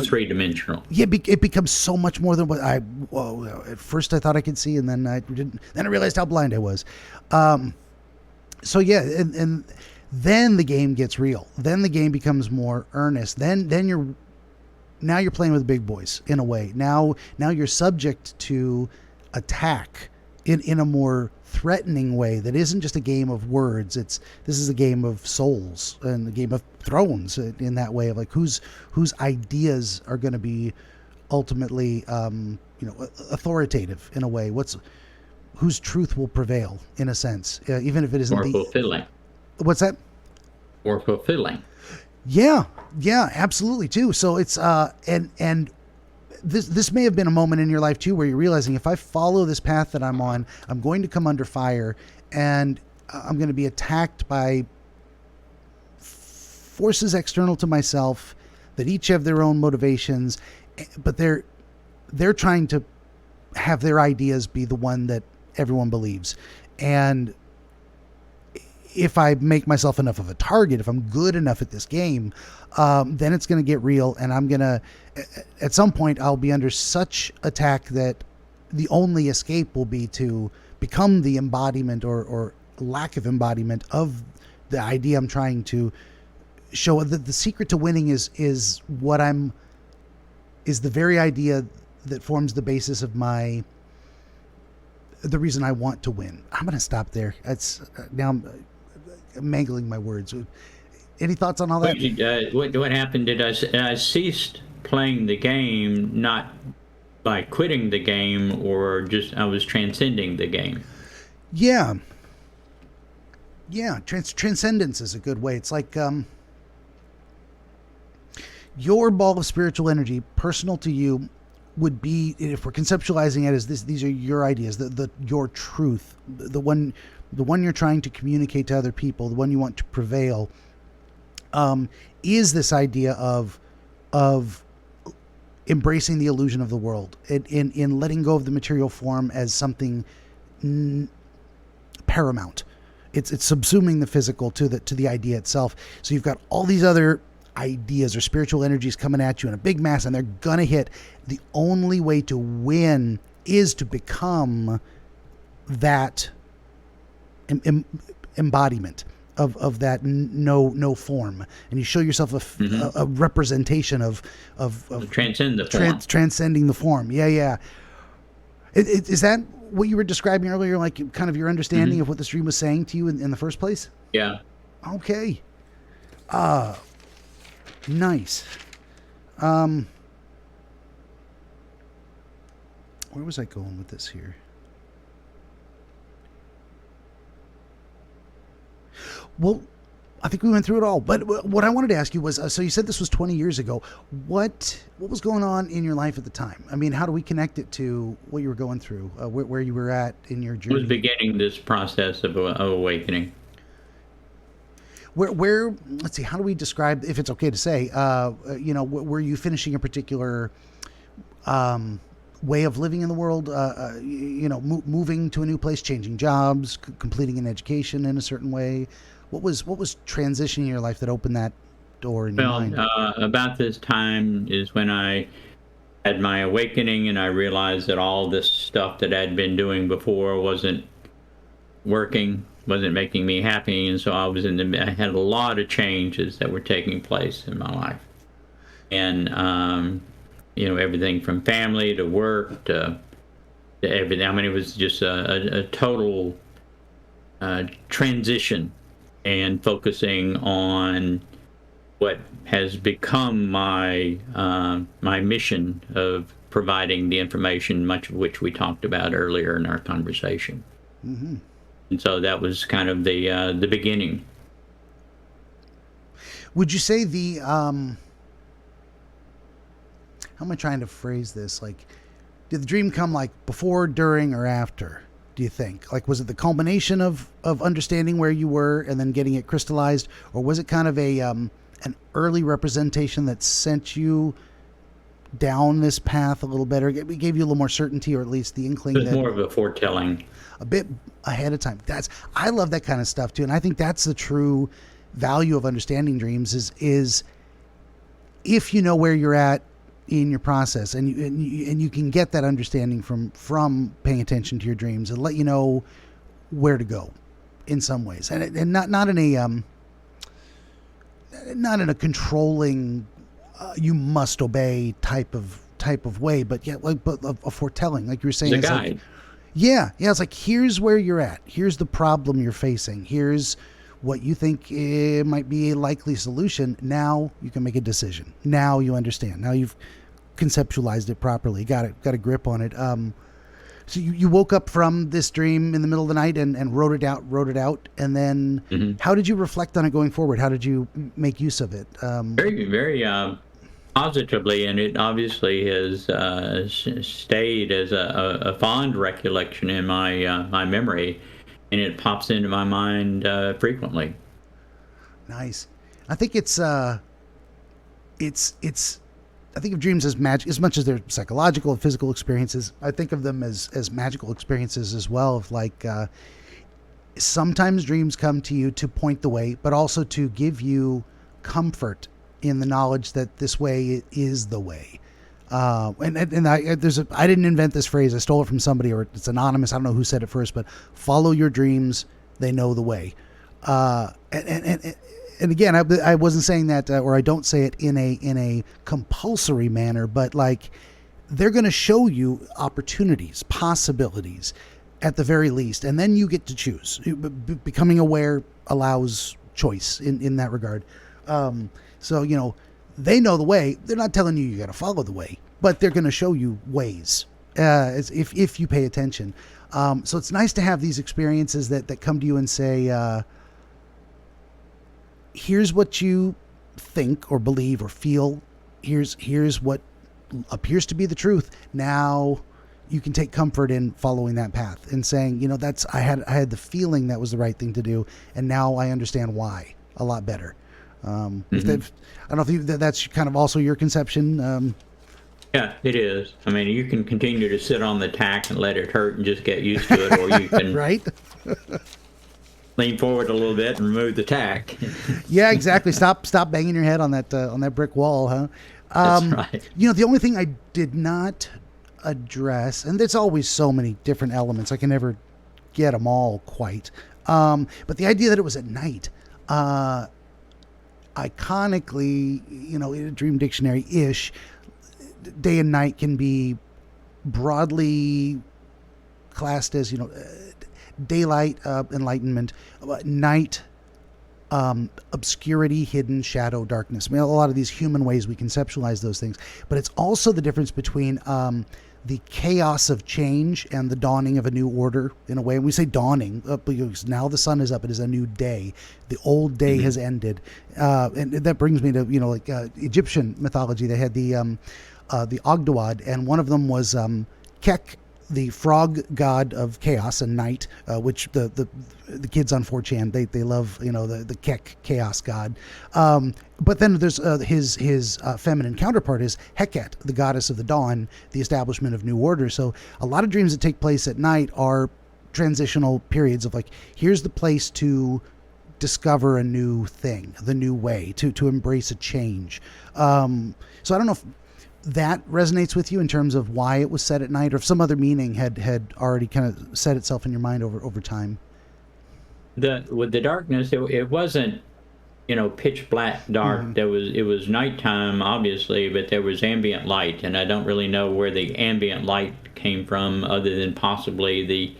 three-dimensional. Yeah, it becomes so much more than what at first I thought I could see, and then I didn't. Then I realized how blind I was. So yeah, and then the game gets real. Then the game becomes more earnest. Then you're playing with the big boys in a way. Now you're subject to attack in a more threatening way that isn't just a game of words. This is a game of souls and a game of thrones in that way of like whose ideas are going to be ultimately authoritative in a way. Whose truth will prevail in a sense, even if it isn't more fulfilling. What's that? More fulfilling. Yeah, absolutely too. So it's and this may have been a moment in your life too where you're realizing, if I follow this path that I'm on, I'm going to come under fire and I'm going to be attacked by forces external to myself that each have their own motivations, but they're trying to have their ideas be the one that everyone believes. And if I make myself enough of a target, if I'm good enough at this game, then it's going to get real, and I'm going to, at some point, I'll be under such attack that the only escape will be to become the embodiment or lack of embodiment of the idea I'm trying to show. The secret to winning is the very idea that forms the basis of the reason I want to win. I'm going to stop there. That's now I'm mangling my words. Any thoughts on all that? What happened? I ceased playing the game, not by quitting the game, or just I was transcending the game. Yeah. Transcendence is a good way. It's like your ball of spiritual energy, personal to you, would be, if we're conceptualizing it as this, these are your ideas, your truth, the one you're trying to communicate to other people, the one you want to prevail, is this idea of embracing the illusion of the world, in letting go of the material form as something paramount. It's subsuming the physical to the idea itself. So you've got all these other ideas or spiritual energies coming at you in a big mass, and they're gonna hit. The only way to win is to become that embodiment of that no form, and you show yourself a representation of transcend the form. Transcending the form. Yeah. Is that what you were describing earlier, like kind of your understanding of what the stream was saying to you in the first place? Yeah. Okay. Nice. Where was I going with this here? Well, I think we went through it all. But what I wanted to ask you was, so you said this was 20 years ago. What was going on in your life at the time? I mean, how do we connect it to what you were going through, where you were at in your journey? I was beginning this process of awakening. Where let's see, how do we describe, if it's okay to say, were you finishing a particular way of living in the world, moving to a new place, changing jobs, completing an education in a certain way? What was transitioning in your life that opened that door in your mind? About this time is when I had my awakening, and I realized that all this stuff that I'd been doing before wasn't working, wasn't making me happy, and so I had a lot of changes that were taking place in my life, and everything from family to work to everything. I mean, it was just a total transition, and focusing on what has become my mission of providing the information, much of which we talked about earlier in our conversation. Mm-hmm. And so that was kind of the beginning. Would you say how am I trying to phrase this? Like, did the dream come like before, during, or after, do you think? Like, was it the culmination of understanding where you were and then getting it crystallized? Or was it kind of an early representation that sent you down this path a little better? It gave you a little more certainty, or at least the inkling. It was more of a foretelling. A bit ahead of time. I love that kind of stuff too. And I think that's the true value of understanding dreams is if you know where you're at in your process, and you can get that understanding from paying attention to your dreams, and let you know where to go in some ways, and not in a controlling you must obey type of way, but a foretelling, like you were saying. It's a guide. It's like, here's where you're at, here's the problem you're facing, here's what you think might be a likely solution. Now you can make a decision. Now you understand. Now you've conceptualized it properly. Got a grip on it. So you woke up from this dream in the middle of the night and wrote it out. And then how did you reflect on it going forward? How did you make use of it? Very, very positively, and it obviously has stayed as a fond recollection in my memory. And it pops into my mind frequently. Nice. I think it's I think of dreams as magic, as much as they're psychological and physical experiences. I think of them as magical experiences as well. Of like, sometimes dreams come to you to point the way, but also to give you comfort in the knowledge that this way is the way. I didn't invent this phrase. I stole it from somebody, or it's anonymous. I don't know who said it first, but follow your dreams. They know the way. And again, I wasn't saying that, or I don't say it in a compulsory manner, but like they're going to show you opportunities, possibilities, at the very least, and then you get to choose. Becoming aware allows choice in that regard. So they know the way. They're not telling you got to follow the way, but they're going to show you ways if you pay attention. So it's nice to have these experiences that come to you and say, here's what you think or believe or feel. Here's what appears to be the truth. Now you can take comfort in following that path and saying, I had the feeling that was the right thing to do, and now I understand why a lot better. I don't know if that's kind of also your conception. Yeah, it is. I mean, you can continue to sit on the tack and let it hurt and just get used to it, or you can right. lean forward a little bit and remove the tack. Yeah, exactly. Stop banging your head on that brick wall, huh? That's right. The only thing I did not address, and there's always so many different elements, I can never get them all quite. But the idea that it was at night, iconically, in a dream dictionary-ish, day and night can be broadly classed as, daylight, enlightenment, night, obscurity, hidden, shadow, darkness. I mean, a lot of these human ways we conceptualize those things, but it's also the difference between the chaos of change and the dawning of a new order, in a way. And we say dawning because now the sun is up. It is a new day. The old day has ended. And that brings me to, Egyptian mythology. They had the Ogdoad, and one of them was Kek, the frog god of chaos and night, which the kids on 4chan, they love, the Kek chaos god. But then there's his feminine counterpart is Heket, the goddess of the dawn, the establishment of new order. So a lot of dreams that take place at night are transitional periods of like, here's the place to discover a new thing, the new way, to embrace a change. So I don't know if that resonates with you in terms of why it was set at night, or if some other meaning had already kind of set itself in your mind over time. With the darkness, it wasn't, pitch black dark. Mm-hmm. It was nighttime, obviously, but there was ambient light, and I don't really know where the ambient light came from, other than possibly the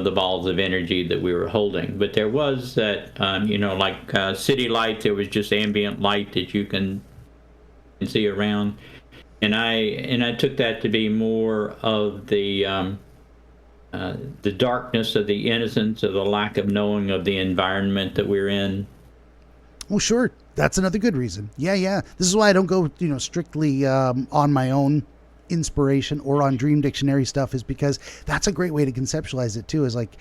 balls of energy that we were holding. But there was that, like city light, there was just ambient light that you can see around. And I took that to be more of the darkness of the innocence, of the lack of knowing of the environment that we're in. Well, sure. That's another good reason. Yeah. This is why I don't go, strictly on my own inspiration or on Dream Dictionary stuff, is because that's a great way to conceptualize it too, is like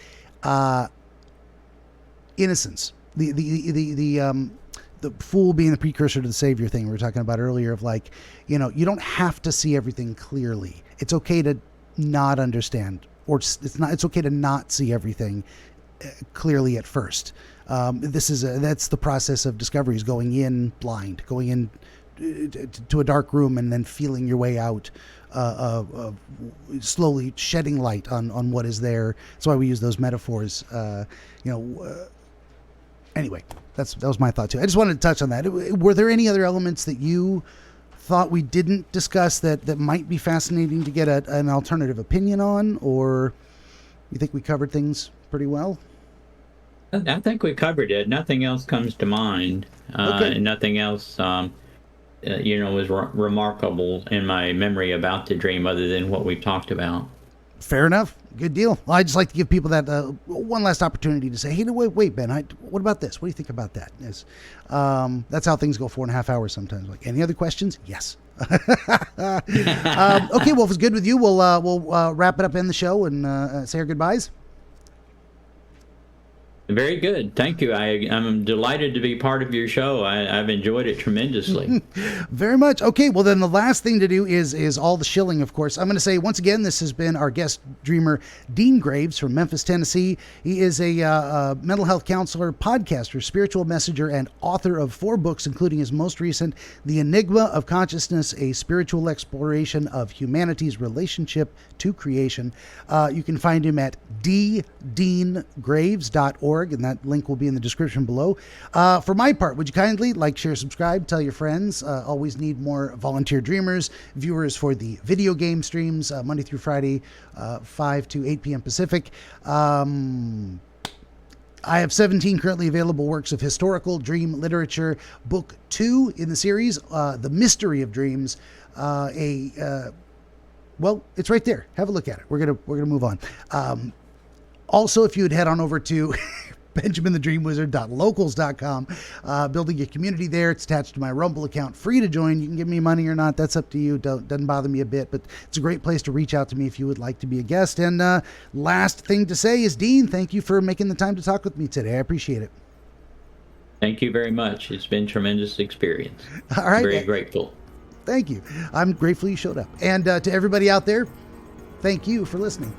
innocence. The fool being the precursor to the savior thing we were talking about earlier, of like, you don't have to see everything clearly. It's okay to not understand, or it's okay to not see everything clearly at first. That's the process of discovery, is going in blind, going in to a dark room and then feeling your way out, slowly shedding light on what is there. That's why we use those metaphors, Anyway, that was my thought too. I just wanted to touch on that. Were there any other elements that you thought we didn't discuss that might be fascinating to get an alternative opinion on, or you think we covered things pretty well? I think we covered it. Nothing else comes to mind. Okay. Nothing else, was remarkable in my memory about the dream, other than what we've talked about. Fair enough. Good deal. Well, I just like to give people that one last opportunity to say, hey, wait, Ben, what about this? What do you think about that? Yes. That's how things go 4.5 hours sometimes. Like, any other questions? Yes. Okay, well, if it's good with you, we'll wrap it up, end the show, and say our goodbyes. Very good. Thank you. I'm delighted to be part of your show. I've enjoyed it tremendously. Very much. Okay, well, then the last thing to do is all the shilling, of course. I'm going to say, once again, this has been our guest dreamer, Dean Graves from Memphis, Tennessee. He is a mental health counselor, podcaster, spiritual messenger, and author of 4 books, including his most recent, The Enigma of Consciousness, a spiritual exploration of humanity's relationship to creation. You can find him at deangraves.org, and that link will be in the description below. For my part, would you kindly like, share, subscribe, tell your friends? Always need more volunteer dreamers, viewers for the video game streams, Monday through Friday, 5 to 8 p.m. Pacific. I have 17 currently available works of historical dream literature. Book 2 in the series, The Mystery of Dreams. Well, it's right there. Have a look at it. We're gonna move on. Also, if you would head on over to BenjaminTheDreamWizard.locals.com, building a community there. It's attached to my Rumble account, free to join. You can give me money or not. That's up to you. Doesn't bother me a bit, but it's a great place to reach out to me if you would like to be a guest. And last thing to say is, Dean, thank you for making the time to talk with me today. I appreciate it. Thank you very much. It's been a tremendous experience. All right. Very grateful. Thank you. I'm grateful you showed up. And to everybody out there, thank you for listening.